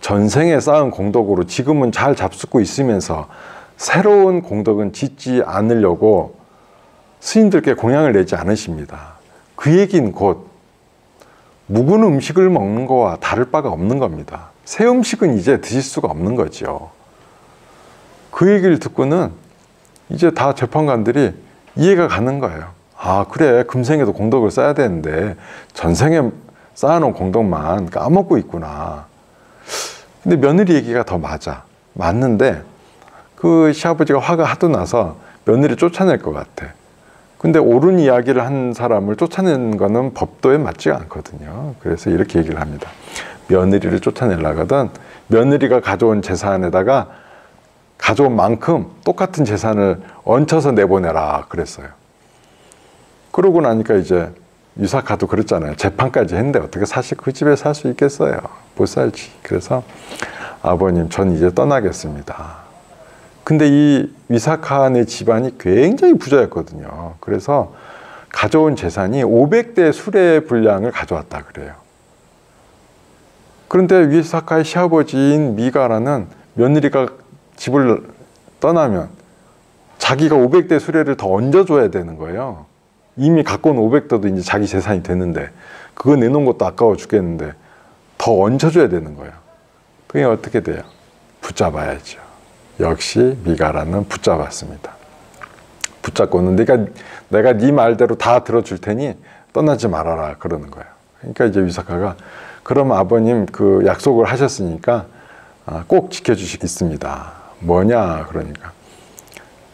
전생에 쌓은 공덕으로 지금은 잘 잡수고 있으면서 새로운 공덕은 짓지 않으려고 스님들께 공양을 내지 않으십니다. 그 얘기는 곧 묵은 음식을 먹는 거와 다를 바가 없는 겁니다. 새 음식은 이제 드실 수가 없는 거죠. 그 얘기를 듣고는 이제 다 재판관들이 이해가 가는 거예요. 아, 그래, 금생에도 공덕을 쌓아야 되는데 전생에 쌓아놓은 공덕만 까먹고 있구나. 근데 며느리 얘기가 더 맞는데 그 시아버지가 화가 하도 나서 며느리 쫓아낼 것 같아. 근데 옳은 이야기를 한 사람을 쫓아내는 거는 법도에 맞지가 않거든요. 그래서 이렇게 얘기를 합니다. 며느리를 쫓아내려거든 며느리가 가져온 재산에다가 가져온 만큼 똑같은 재산을 얹혀서 내보내라 그랬어요. 그러고 나니까 이제 위사카도 그랬잖아요. 재판까지 했는데 어떻게 사실 그 집에 살 수 있겠어요? 못 살지. 그래서 아버님, 전 이제 떠나겠습니다. 근데 이 위사카네 집안이 굉장히 부자였거든요. 그래서 가져온 재산이 500대 수레 분량을 가져왔다 그래요. 그런데 위사카의 시아버지인 미가라는 며느리가 집을 떠나면 자기가 500대 수레를 더 얹어줘야 되는 거예요. 이미 갖고 온 500대도 이제 자기 재산이 됐는데 그거 내놓은 것도 아까워 죽겠는데 더 얹어줘야 되는 거예요. 그게 어떻게 돼요? 붙잡아야죠. 역시 미가라는 붙잡았습니다. 붙잡고는 내가 네 말대로 다 들어줄 테니 떠나지 말아라 그러는 거예요. 그러니까 이제 위사카가 그럼 아버님 그 약속을 하셨으니까 꼭 지켜주시겠습니다. 뭐냐 그러니까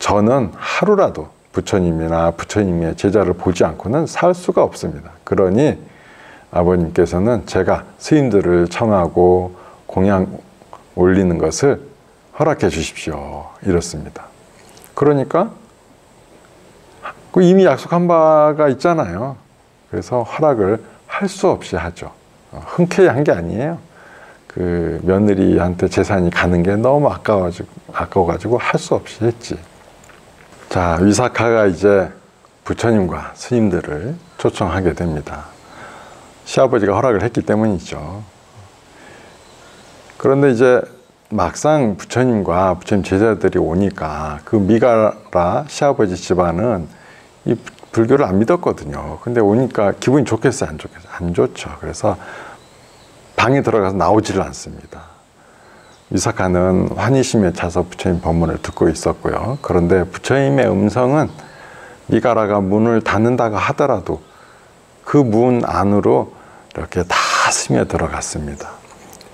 저는 하루라도 부처님이나 부처님의 제자를 보지 않고는 살 수가 없습니다. 그러니 아버님께서는 제가 스님들을 청하고 공양 올리는 것을 허락해 주십시오. 이렇습니다. 그러니까 이미 약속한 바가 있잖아요. 그래서 허락을 할 수 없이 하죠. 흔쾌히 한 게 아니에요. 그 며느리한테 재산이 가는 게 너무 아까워가지고 할 수 없이 했지. 자, 위사카가 이제 부처님과 스님들을 초청하게 됩니다. 시아버지가 허락을 했기 때문이죠. 그런데 이제 막상 부처님과 부처님 제자들이 오니까 그 미가라 시아버지 집안은 이 불교를 안 믿었거든요. 근데 오니까 기분이 좋겠어요? 안 좋겠어요? 안 좋죠. 그래서 방에 들어가서 나오지를 않습니다. 위사카는 환희심에 차서 부처님 법문을 듣고 있었고요. 그런데 부처님의 음성은 미가라가 문을 닫는다고 하더라도 그 문 안으로 이렇게 다 스며 들어갔습니다.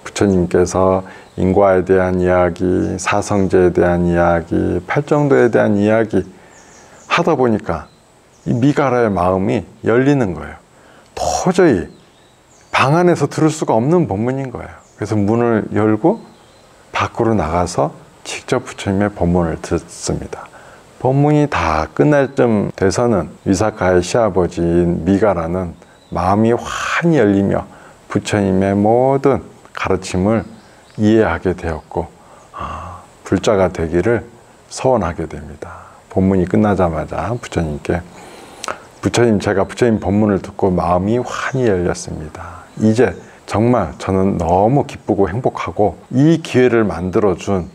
부처님께서 인과에 대한 이야기, 사성제에 대한 이야기, 팔정도에 대한 이야기 하다 보니까 이 미가라의 마음이 열리는 거예요. 도저히 방 안에서 들을 수가 없는 법문인 거예요. 그래서 문을 열고 밖으로 나가서 직접 부처님의 법문을 듣습니다. 법문이 다 끝날 쯤 돼서는 위사카의 시아버지인 미가라는 마음이 환히 열리며 부처님의 모든 가르침을 이해하게 되었고 불자가 되기를 소원하게 됩니다. 법문이 끝나자마자 부처님께 부처님, 제가 부처님 법문을 듣고 마음이 환히 열렸습니다. 이제 정말 저는 너무 기쁘고 행복하고 이 기회를 만들어준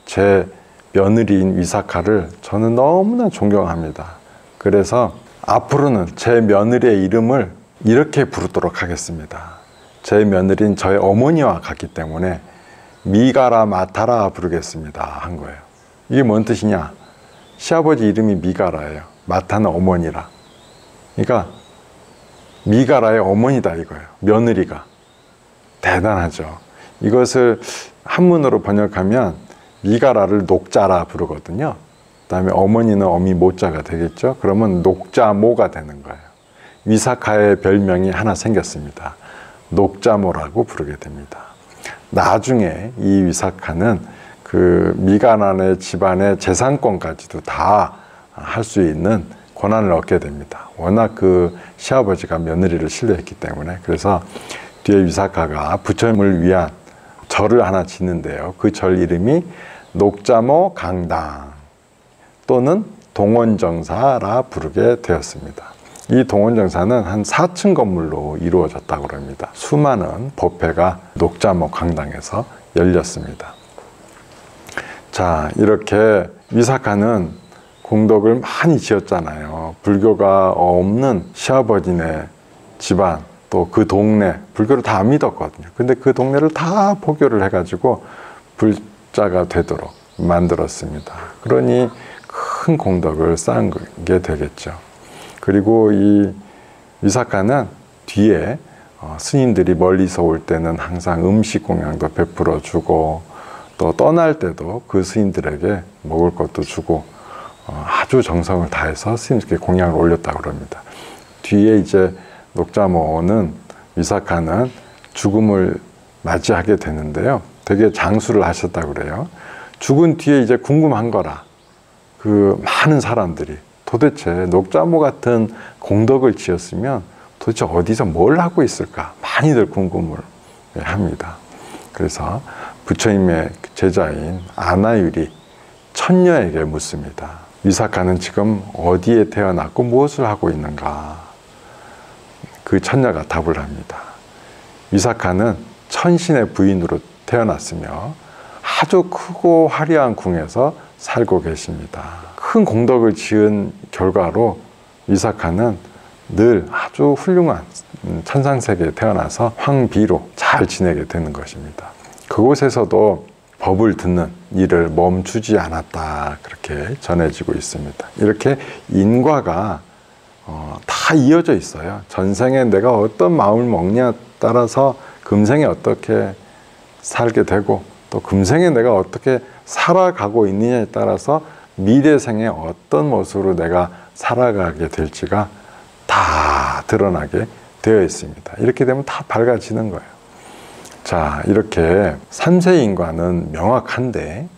제 며느리인 위사카를 저는 너무나 존경합니다. 그래서 앞으로는 제 며느리의 이름을 이렇게 부르도록 하겠습니다. 제 며느리는 저의 어머니와 같기 때문에 미가라 마타라 부르겠습니다 한 거예요. 이게 뭔 뜻이냐? 시아버지 이름이 미가라예요. 마타는 어머니라. 그러니까 미가라의 어머니다 이거예요. 며느리가. 대단하죠. 이것을 한문으로 번역하면 미가라를 녹자라 부르거든요. 그 다음에 어머니는 어미 모자가 되겠죠. 그러면 녹자모가 되는 거예요. 위사카의 별명이 하나 생겼습니다. 녹자모라고 부르게 됩니다. 나중에 이 위사카는 그 미가라의 집안의 재산권까지도 다 할 수 있는 권한을 얻게 됩니다. 워낙 그 시아버지가 며느리를 신뢰했기 때문에. 그래서 뒤에 위사카가 부처님을 위한 절을 하나 짓는데요. 그 절 이름이 녹자모 강당 또는 동원정사라 부르게 되었습니다. 이 동원정사는 한 4층 건물로 이루어졌다고 합니다. 수많은 법회가 녹자모 강당에서 열렸습니다. 자, 이렇게 위사카는 공덕을 많이 지었잖아요. 불교가 없는 시아버지네 집안 또 그 동네 불교를 다 안 믿었거든요. 근데 그 동네를 다 포교를 해가지고 불자가 되도록 만들었습니다. 그러니 큰 공덕을 쌓은 게 되겠죠. 그리고 이 위사카는 뒤에 스님들이 멀리서 올 때는 항상 음식 공양도 베풀어 주고 또 떠날 때도 그 스님들에게 먹을 것도 주고 아주 정성을 다해서 스님께 공양을 올렸다고 그럽니다. 뒤에 이제 녹자모는 위사카는 죽음을 맞이하게 되는데요. 되게 장수를 하셨다고 그래요. 죽은 뒤에 이제 궁금한 거라. 그 많은 사람들이 도대체 녹자모 같은 공덕을 지었으면 도대체 어디서 뭘 하고 있을까? 많이들 궁금을 합니다. 그래서 부처님의 제자인 아나율이 천녀에게 묻습니다. 위사카는 지금 어디에 태어났고 무엇을 하고 있는가? 그 천녀가 답을 합니다. 위사카는 천신의 부인으로 태어났으며 아주 크고 화려한 궁에서 살고 계십니다. 큰 공덕을 지은 결과로 위사카는 늘 아주 훌륭한 천상세계에 태어나서 황비로 잘 지내게 되는 것입니다. 그곳에서도 법을 듣는 일을 멈추지 않았다, 그렇게 전해지고 있습니다. 이렇게 인과가 다 이어져 있어요. 전생에 내가 어떤 마음을 먹냐에 따라서 금생에 어떻게 살게 되고, 또 금생에 내가 어떻게 살아가고 있느냐에 따라서 미래생에 어떤 모습으로 내가 살아가게 될지가 다 드러나게 되어 있습니다. 이렇게 되면 다 밝아지는 거예요. 자, 이렇게 삼세인과는 명확한데,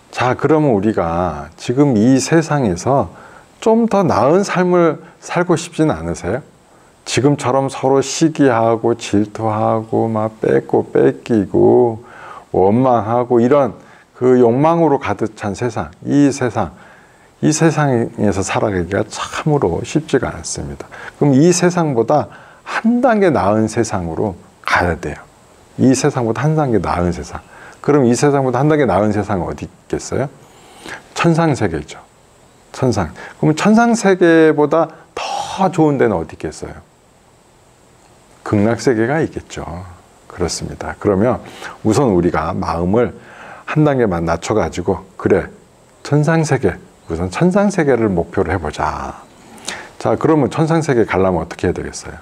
자, 그러면 우리가 지금 이 세상에서 좀 더 나은 삶을 살고 싶진 않으세요? 지금처럼 서로 시기하고 질투하고 막 뺏고 뺏기고 원망하고 이런 그 욕망으로 가득 찬 세상, 이 세상에서 살아가기가 참으로 쉽지가 않습니다. 그럼 이 세상보다 한 단계 나은 세상으로 가야 돼요. 이 세상보다 한 단계 나은 세상. 그럼 이 세상보다 한 단계 나은 세상은 어디 있겠어요? 천상세계죠. 천상. 그럼 천상세계보다 더 좋은 데는 어디 있겠어요? 극락세계가 있겠죠. 그렇습니다. 그러면 우선 우리가 마음을 한 단계만 낮춰가지고, 그래, 천상세계, 우선 천상세계를 목표로 해보자. 자, 그러면 천상세계 가려면 어떻게 해야 되겠어요?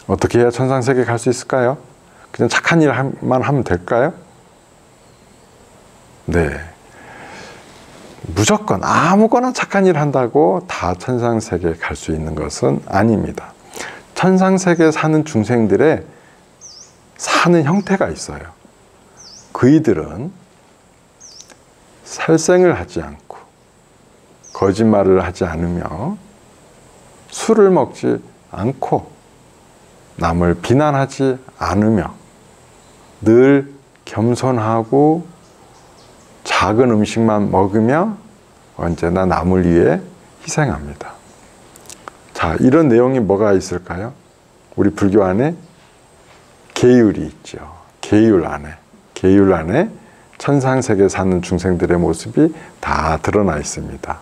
어떻게 해야 천상세계 갈 수 있을까요? 그냥 착한 일만 하면 될까요? 네. 무조건 아무거나 착한 일 한다고 다 천상세계에 갈 수 있는 것은 아닙니다. 천상세계에 사는 중생들의 사는 형태가 있어요. 그이들은 살생을 하지 않고 거짓말을 하지 않으며 술을 먹지 않고 남을 비난하지 않으며 늘 겸손하고 작은 음식만 먹으며 언제나 남을 위해 희생합니다. 자, 이런 내용이 뭐가 있을까요? 우리 불교 안에 계율이 있죠. 계율 안에 천상세계에 사는 중생들의 모습이 다 드러나 있습니다.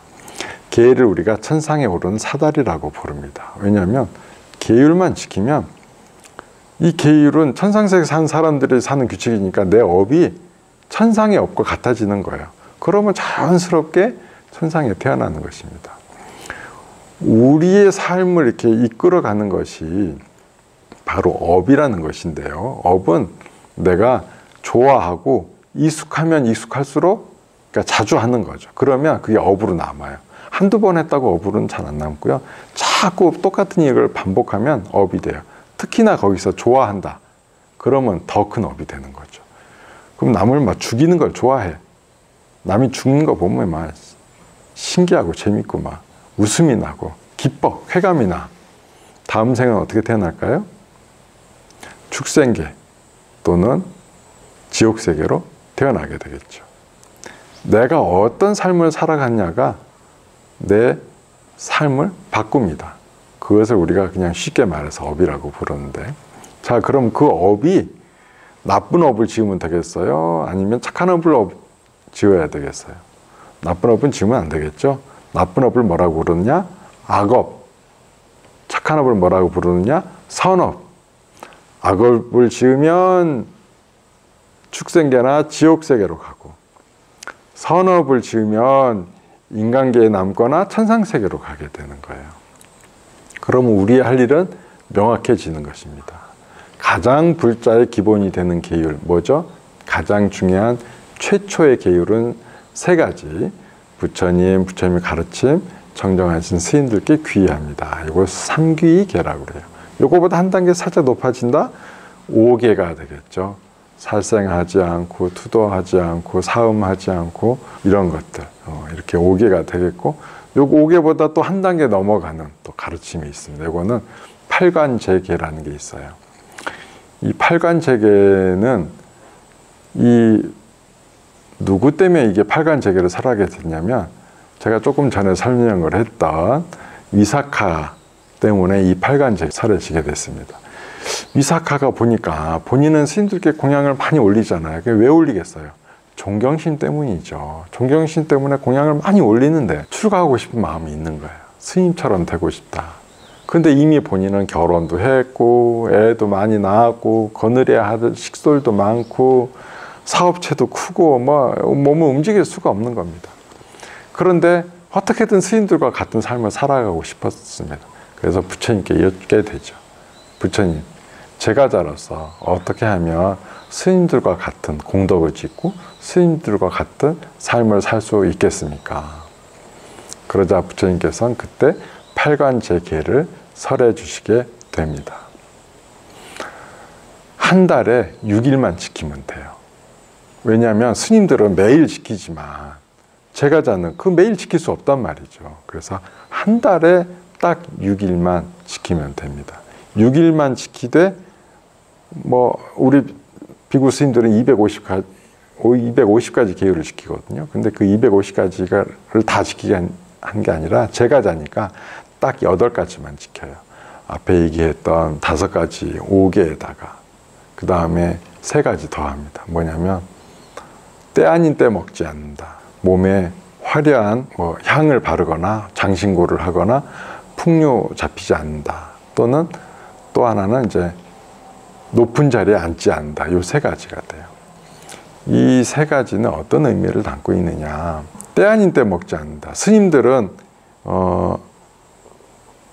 계율을 우리가 천상에 오르는 사다리라고 부릅니다. 왜냐하면 계율만 지키면, 이 계율은 천상세계에 사는 사람들이 사는 규칙이니까 내 업이 천상의 업과 같아지는 거예요. 그러면 자연스럽게 천상에 태어나는 것입니다. 우리의 삶을 이렇게 이끌어가는 것이 바로 업이라는 것인데요. 업은 내가 좋아하고 익숙하면 익숙할수록, 그러니까 자주 하는 거죠. 그러면 그게 업으로 남아요. 한두 번 했다고 업으로는 잘 안 남고요. 자꾸 똑같은 일을 반복하면 업이 돼요. 특히나 거기서 좋아한다. 그러면 더 큰 업이 되는 거죠. 그럼 남을 막 죽이는 걸 좋아해. 남이 죽는 거 보면 막 신기하고 재밌고 막 웃음이 나고 기뻐, 쾌감이 나. 다음 생은 어떻게 태어날까요? 축생계 또는 지옥세계로 태어나게 되겠죠. 내가 어떤 삶을 살아갔냐가 내 삶을 바꿉니다. 그것을 우리가 그냥 쉽게 말해서 업이라고 부르는데, 자, 그럼 그 업이 나쁜 업을 지으면 되겠어요? 아니면 착한 업을 지어야 되겠어요? 나쁜 업은 지으면 안 되겠죠? 나쁜 업을 뭐라고 부르느냐? 악업. 착한 업을 뭐라고 부르느냐? 선업. 악업을 지으면 축생계나 지옥세계로 가고, 선업을 지으면 인간계에 남거나 천상세계로 가게 되는 거예요. 그러면 우리의 할 일은 명확해지는 것입니다. 가장 불자의 기본이 되는 계율, 뭐죠? 가장 중요한 최초의 계율은 세 가지. 부처님의 가르침 정정하신 스님들께 귀의합니다. 이걸 삼귀계라고 그래요. 요거보다 한 단계 살짝 높아진다? 5계가 되겠죠. 살생하지 않고, 투도하지 않고, 사음하지 않고, 이런 것들. 이렇게 5계가 되겠고, 요 5계보다 또 한 단계 넘어가는 또 가르침이 있습니다. 이거는 팔관제계라는 게 있어요. 이 팔관제계는 누구 때문에 이게 팔관제계를 설하게 됐냐면, 제가 조금 전에 설명을 했던 위사카 때문에 이 팔관제계를 설해지게 됐습니다. 위사카가 보니까 본인은 스님들께 공양을 많이 올리잖아요. 왜 올리겠어요? 존경심 때문이죠. 존경심 때문에 공양을 많이 올리는데 출가하고 싶은 마음이 있는 거예요. 스님처럼 되고 싶다. 근데 이미 본인은 결혼도 했고 애도 많이 낳았고 거느려야 할 식솔도 많고 사업체도 크고 몸을 움직일 수가 없는 겁니다. 그런데 어떻게든 스님들과 같은 삶을 살아가고 싶었습니다. 그래서 부처님께 여쭙게 되죠. 부처님, 제가자로서 어떻게 하면 스님들과 같은 공덕을 짓고 스님들과 같은 삶을 살 수 있겠습니까? 그러자 부처님께서는 그때 팔관제계를 설해 주시게 됩니다. 한 달에 6일만 지키면 돼요. 왜냐하면 스님들은 매일 지키지만 제가자는 그 매일 지킬 수 없단 말이죠. 그래서 한 달에 딱 6일만 지키면 됩니다. 6일만 지키되 우리 비구 스님들은 250가지 계율을 지키거든요. 근데 그 250가지를 다 지키게 한 게 아니라 제가자니까 딱 8가지만 지켜요. 앞에 얘기했던 5가지 5개에다가 그 다음에 3가지 더 합니다. 뭐냐면 때 아닌 때 먹지 않는다. 몸에 화려한 향을 바르거나 장신구를 하거나 풍류 잡히지 않는다. 또는 또 하나는 이제 높은 자리에 앉지 않는다. 요 3가지가 돼요. 이 3가지는 어떤 의미를 담고 있느냐. 때 아닌 때 먹지 않는다. 스님들은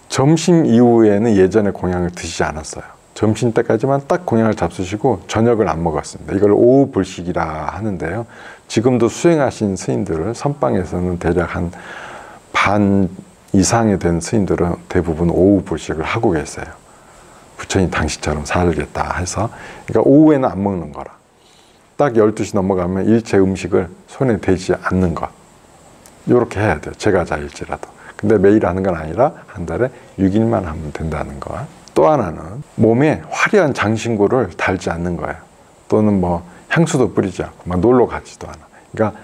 점심 이후에는 예전에 공양을 드시지 않았어요. 점심 때까지만 딱 공양을 잡수시고 저녁을 안 먹었습니다. 이걸 오후 불식이라 하는데요. 지금도 수행하신 스님들은 선방에서는 대략 한 반 이상이 된 스님들은 대부분 오후 불식을 하고 계세요. 부처님 당시처럼 살겠다 해서. 그러니까 오후에는 안 먹는 거라. 딱 12시 넘어가면 일체 음식을 손에 대지 않는 것. 요렇게 해야 돼요. 제가자일지라도. 근데 매일 하는 건 아니라 한 달에 6일만 하면 된다는 것. 또 하나는 몸에 화려한 장신구를 달지 않는 거예요. 또는 향수도 뿌리지 않고 막 놀러 가지도 않아. 그러니까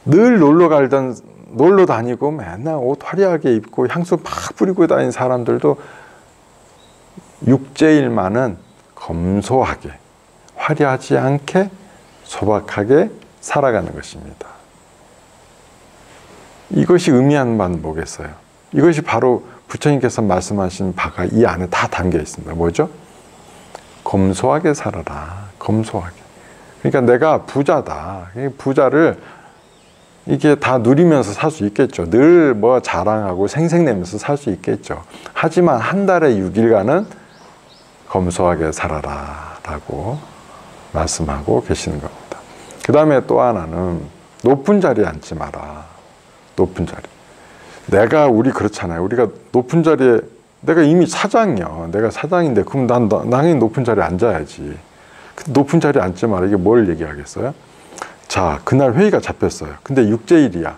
늘 놀러 다니고 맨날 옷 화려하게 입고 향수 막 뿌리고 다니는 사람들도 육제일만은 검소하게 화려하지 않게 소박하게 살아가는 것입니다. 이것이 의미하는 바는 뭐겠어요? 이것이 바로 부처님께서 말씀하신 바가 이 안에 다 담겨 있습니다. 뭐죠? 검소하게 살아라. 검소하게. 그러니까 내가 부자다. 부자를 이게 다 누리면서 살 수 있겠죠. 늘 자랑하고 생색내면서 살 수 있겠죠. 하지만 한 달에 6일간은 검소하게 살아라 라고 말씀하고 계시는 겁니다. 그 다음에 또 하나는 높은 자리에 앉지 마라. 높은 자리. 우리 그렇잖아요. 우리가 높은 자리에, 내가 이미 사장이요. 내가 사장인데, 그럼 난 당연히 높은 자리에 앉아야지. 근데 높은 자리에 앉지 마라. 이게 뭘 얘기하겠어요? 자, 그날 회의가 잡혔어요. 근데 육제일이야.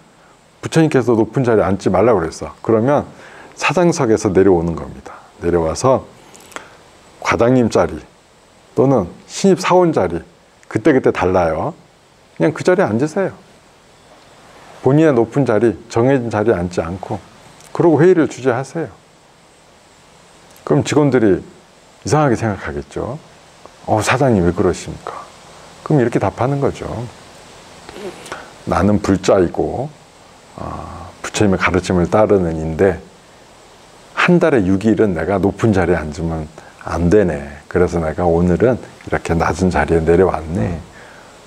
부처님께서 높은 자리에 앉지 말라고 그랬어. 그러면 사장석에서 내려오는 겁니다. 내려와서 과장님 자리 또는 신입 사원 자리, 그때그때 달라요. 그냥 그 자리에 앉으세요. 본인의 높은 자리, 정해진 자리에 앉지 않고, 그러고 회의를 주재하세요. 그럼 직원들이 이상하게 생각하겠죠. 사장님 왜 그러십니까? 그럼 이렇게 답하는 거죠. 나는 불자이고 부처님의 가르침을 따르는 인데 한 달에 6일은 내가 높은 자리에 앉으면 안 되네. 그래서 내가 오늘은 이렇게 낮은 자리에 내려왔네.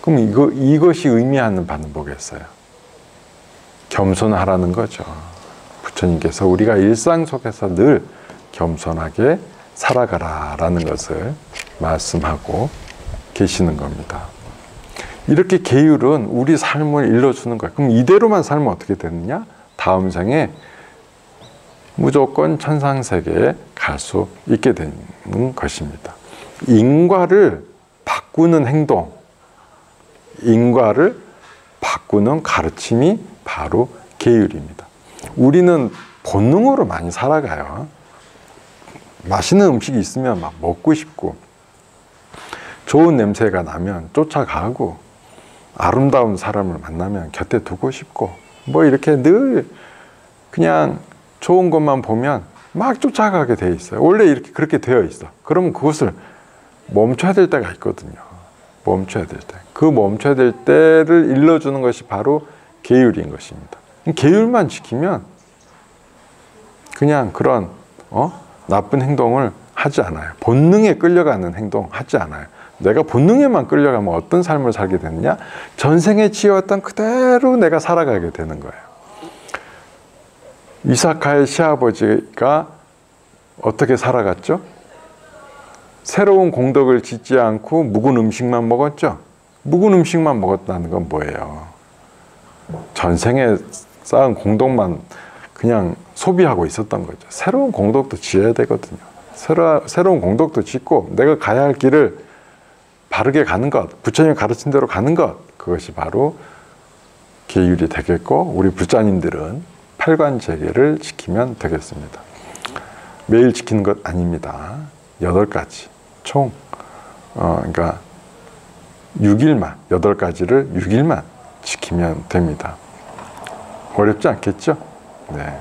그럼 이것이 의미하는 바는 뭐겠어요? 겸손하라는 거죠. 부처님께서 우리가 일상 속에서 늘 겸손하게 살아가라 라는 것을 말씀하고 계시는 겁니다. 이렇게 계율은 우리 삶을 일러주는 거예요. 그럼 이대로만 살면 어떻게 되느냐? 다음 생에 무조건 천상세계에 갈 수 있게 되는 것입니다. 인과를 바꾸는 행동, 인과를 바꾸는 가르침이 바로 계율입니다. 우리는 본능으로 많이 살아가요. 맛있는 음식이 있으면 막 먹고 싶고, 좋은 냄새가 나면 쫓아가고, 아름다운 사람을 만나면 곁에 두고 싶고, 뭐 이렇게 늘 그냥 좋은 것만 보면 막 쫓아가게 돼 있어요. 원래 이렇게 그렇게 되어 있어. 그러면 그것을 멈춰야 될 때가 있거든요. 멈춰야 될 때. 그 멈춰야 될 때를 일러주는 것이 바로 계율인 것입니다. 계율만 지키면 그냥 그런 나쁜 행동을 하지 않아요. 본능에 끌려가는 행동 하지 않아요. 내가 본능에만 끌려가면 어떤 삶을 살게 되느냐? 전생에 지어왔던 그대로 내가 살아가게 되는 거예요. 이사카의 시아버지가 어떻게 살아갔죠? 새로운 공덕을 짓지 않고 묵은 음식만 먹었죠? 묵은 음식만 먹었다는 건 뭐예요? 전생에 쌓은 공덕만 그냥 소비하고 있었던 거죠. 새로운 공덕도 지어야 되거든요. 새로운 공덕도 짓고 내가 가야 할 길을 바르게 가는 것, 부처님이 가르친 대로 가는 것, 그것이 바로 계율이 되겠고, 우리 불자님들은 팔관제계를 지키면 되겠습니다. 매일 지키는 것 아닙니다. 8가지 총 그러니까 6일만, 8가지를 6일만 지키면 됩니다. 어렵지 않겠죠? 네.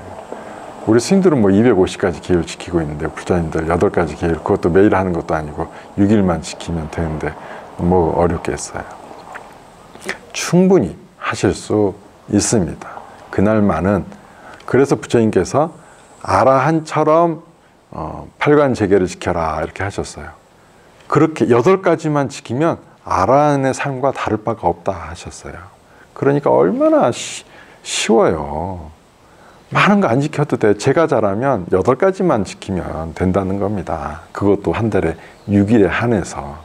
우리 스님들은 뭐 250가지 계율 지키고 있는데, 불자님들 8가지 계율, 그것도 매일 하는 것도 아니고 6일만 지키면 되는데 뭐 어렵겠어요. 충분히 하실 수 있습니다. 그날만은. 그래서 부처님께서 아라한처럼 팔관제계를 지켜라 이렇게 하셨어요. 그렇게 8가지만 지키면 아라한의 삶과 다를 바가 없다 하셨어요. 그러니까 얼마나 쉬워요. 많은 거 안 지켜도 돼. 제가 잘하면 8가지만 지키면 된다는 겁니다. 그것도 한 달에 6일에 한해서.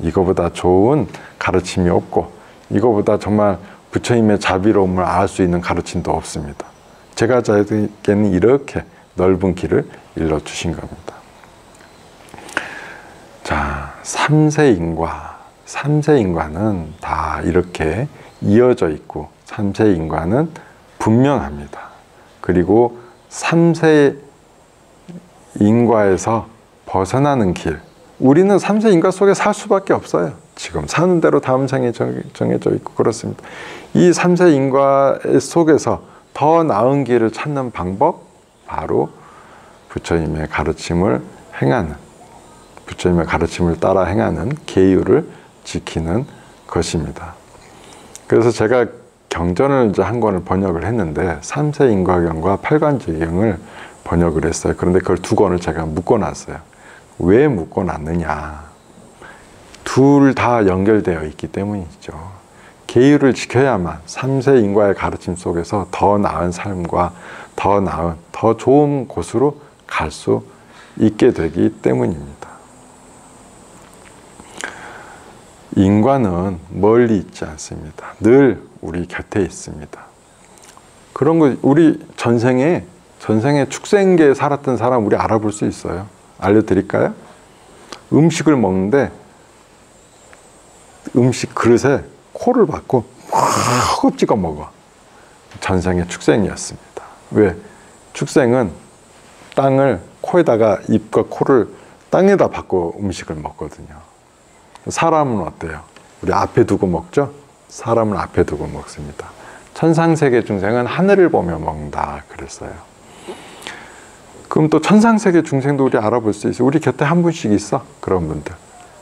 이거보다 좋은 가르침이 없고, 이거보다 정말 부처님의 자비로움을 알 수 있는 가르침도 없습니다. 제가 저에게는 이렇게 넓은 길을 일러주신 겁니다. 자, 삼세인과. 삼세인과는 다 이렇게 이어져 있고, 삼세인과는 분명합니다. 그리고 삼세인과에서 벗어나는 길. 우리는 삼세인과 속에 살 수밖에 없어요. 지금 사는 대로 다음 생에 정해져 있고 그렇습니다. 이 삼세인과 속에서 더 나은 길을 찾는 방법, 바로 부처님의 가르침을 행하는, 부처님의 가르침을 따라 행하는 계율을 지키는 것입니다. 그래서 제가 경전을 이제 한 권을 번역을 했는데, 삼세인과경과 팔관제경을 번역을 했어요. 그런데 그걸 2권을 제가 묶어놨어요. 왜 묶어놨느냐? 둘 다 연결되어 있기 때문이죠. 계율을 지켜야만 삼세인과의 가르침 속에서 더 나은 삶과 더 나은, 더 좋은 곳으로 갈 수 있게 되기 때문입니다. 인과는 멀리 있지 않습니다. 늘 우리 곁에 있습니다. 그런 거 우리 전생에 축생계에 살았던 사람 우리 알아볼 수 있어요. 알려드릴까요? 음식을 먹는데 음식 그릇에 코를 박고 훅 찍어 먹어. 전생의 축생이었습니다. 왜? 축생은 땅을 코에다가 입과 코를 땅에다 박고 음식을 먹거든요. 사람은 어때요? 우리 앞에 두고 먹죠? 사람은 앞에 두고 먹습니다. 천상세계 중생은 하늘을 보며 먹는다 그랬어요. 그럼 또 천상세계 중생도 우리 알아볼 수 있어요. 우리 곁에 한 분씩 있어. 그런 분들.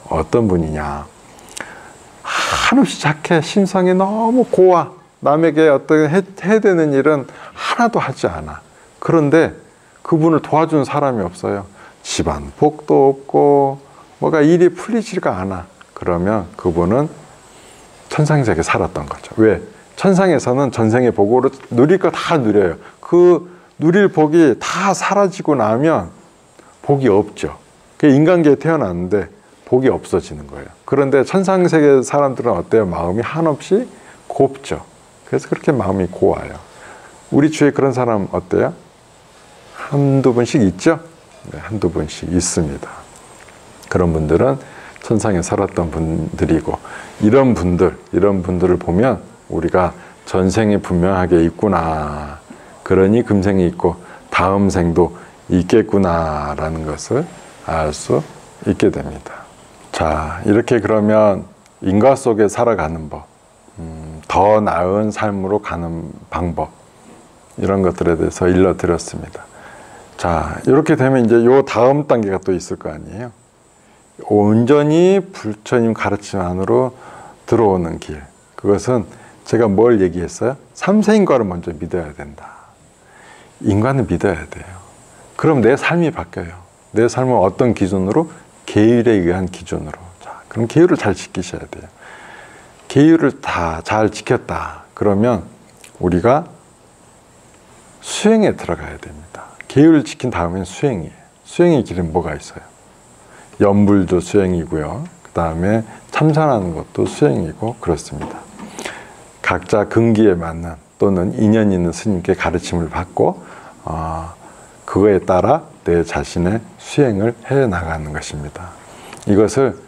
어떤 분이냐? 한없이 착해. 심성이 너무 고와. 남에게 어떤 해야 되는 일은 하나도 하지 않아. 그런데 그분을 도와주는 사람이 없어요. 집안 복도 없고 뭐가 일이 풀리지가 않아. 그러면 그분은 천상세계에 살았던 거죠. 왜? 천상에서는 전생의 복으로 누릴 거 다 누려요. 그 누릴 복이 다 사라지고 나면 복이 없죠. 인간계에 태어났는데 복이 없어지는 거예요. 그런데 천상세계 사람들은 어때요? 마음이 한없이 곱죠. 그래서 그렇게 마음이 고와요. 우리 주위에 그런 사람 어때요? 한두 번씩 있죠? 네, 한두 번씩 있습니다. 그런 분들은 천상에 살았던 분들이고, 이런 분들을 보면 우리가 전생에 분명하게 있구나, 그러니 금생이 있고 다음 생도 있겠구나라는 것을 알 수 있게 됩니다. 자, 이렇게 그러면 인과 속에 살아가는 법, 더 나은 삶으로 가는 방법, 이런 것들에 대해서 일러드렸습니다. 자, 이렇게 되면 이제 요 다음 단계가 또 있을 거 아니에요. 온전히 부처님 가르침 안으로 들어오는 길. 그것은 제가 뭘 얘기했어요? 삼세인과를 먼저 믿어야 된다. 인과는 믿어야 돼요. 그럼 내 삶이 바뀌어요. 내 삶은 어떤 기준으로? 계율에 의한 기준으로. 자, 그럼 계율을 잘 지키셔야 돼요. 계율을 다 잘 지켰다. 그러면 우리가 수행에 들어가야 됩니다. 계율을 지킨 다음엔 수행이에요. 수행의 길은 뭐가 있어요? 염불도 수행이고요. 그 다음에 참선하는 것도 수행이고 그렇습니다. 각자 근기에 맞는 또는 인연 있는 스님께 가르침을 받고 그거에 따라 내 자신의 수행을 해나가는 것입니다. 이것을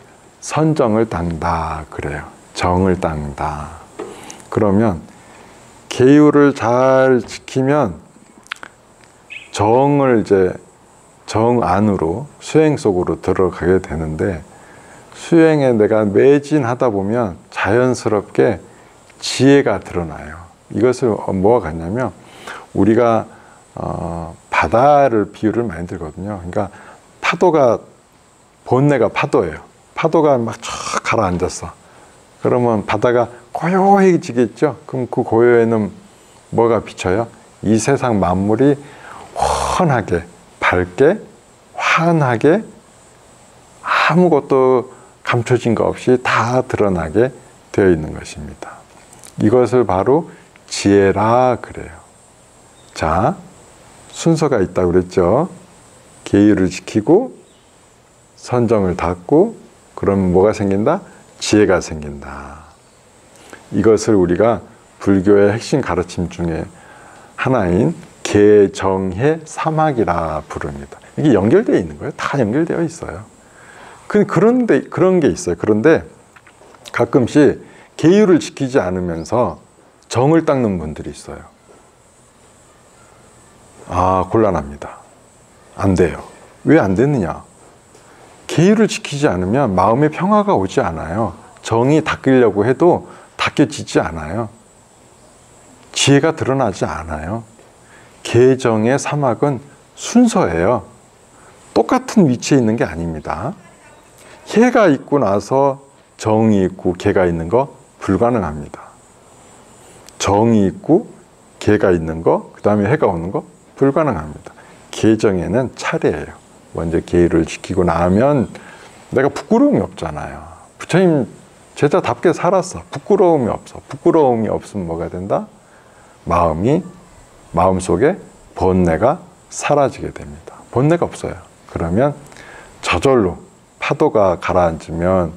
선정을 닦다 그래요. 정을 닦다. 그러면 계율을 잘 지키면 정 안으로 수행 속으로 들어가게 되는데, 수행에 내가 매진하다 보면 자연스럽게 지혜가 드러나요. 이것을 뭐가 같냐면, 우리가 바다를 비유를 많이 들거든요. 그러니까 파도가, 본래가 파도예요. 파도가 막 쫙 가라앉았어. 그러면 바다가 고요해지겠죠. 그럼 그 고요에는 뭐가 비쳐요? 이 세상 만물이 환하게, 밝게, 환하게, 아무것도 감춰진 것 없이 다 드러나게 되어 있는 것입니다. 이것을 바로 지혜라 그래요. 자, 순서가 있다고 그랬죠. 계율을 지키고 선정을 닦고, 그러면 뭐가 생긴다? 지혜가 생긴다. 이것을 우리가 불교의 핵심 가르침 중에 하나인 개정해 사막이라 부릅니다. 이게 연결되어 있는 거예요. 다 연결되어 있어요. 그런 게 있어요. 그런데 가끔씩 계율을 지키지 않으면서 정을 닦는 분들이 있어요. 곤란합니다. 안 돼요. 왜 안 되느냐? 계율을 지키지 않으면 마음의 평화가 오지 않아요. 정이 닦으려고 해도 닦여지지 않아요. 지혜가 드러나지 않아요. 계정의 사막은 순서예요. 똑같은 위치에 있는 게 아닙니다. 해가 있고 나서 정이 있고 개가 있는 거 불가능합니다. 정이 있고 개가 있는 거, 그 다음에 해가 오는 거 불가능합니다. 계정에는 차례예요. 먼저 계율을 지키고 나면 내가 부끄러움이 없잖아요. 부처님 제자답게 살았어. 부끄러움이 없어. 부끄러움이 없으면 뭐가 된다? 마음속에 번뇌가 사라지게 됩니다. 번뇌가 없어요. 그러면 저절로 파도가 가라앉으면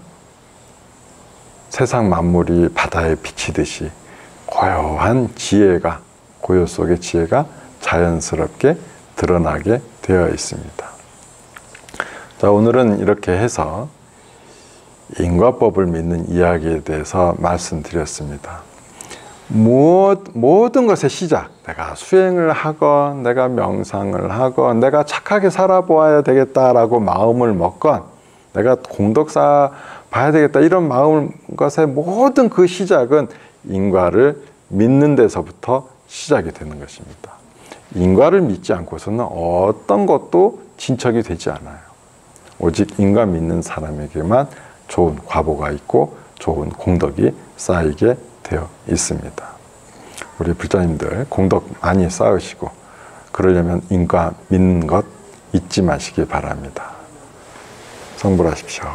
세상 만물이 바다에 비치듯이 고요한 지혜가, 고요 속의 지혜가 자연스럽게 드러나게 되어 있습니다. 자, 오늘은 이렇게 해서 인과법을 믿는 이야기에 대해서 말씀드렸습니다. 모든 것의 시작, 내가 수행을 하건, 내가 명상을 하건, 내가 착하게 살아보아야 되겠다라고 마음을 먹건, 내가 공덕사 봐야 되겠다 이런 것의 모든 그 시작은 인과를 믿는 데서부터 시작이 되는 것입니다. 인과를 믿지 않고서는 어떤 것도 진척이 되지 않아요. 오직 인과 믿는 사람에게만 좋은 과보가 있고 좋은 공덕이 쌓이게 되어 있습니다. 우리 불자님들 공덕 많이 쌓으시고, 그러려면 인과 믿는 것 잊지 마시기 바랍니다. 성불하십시오.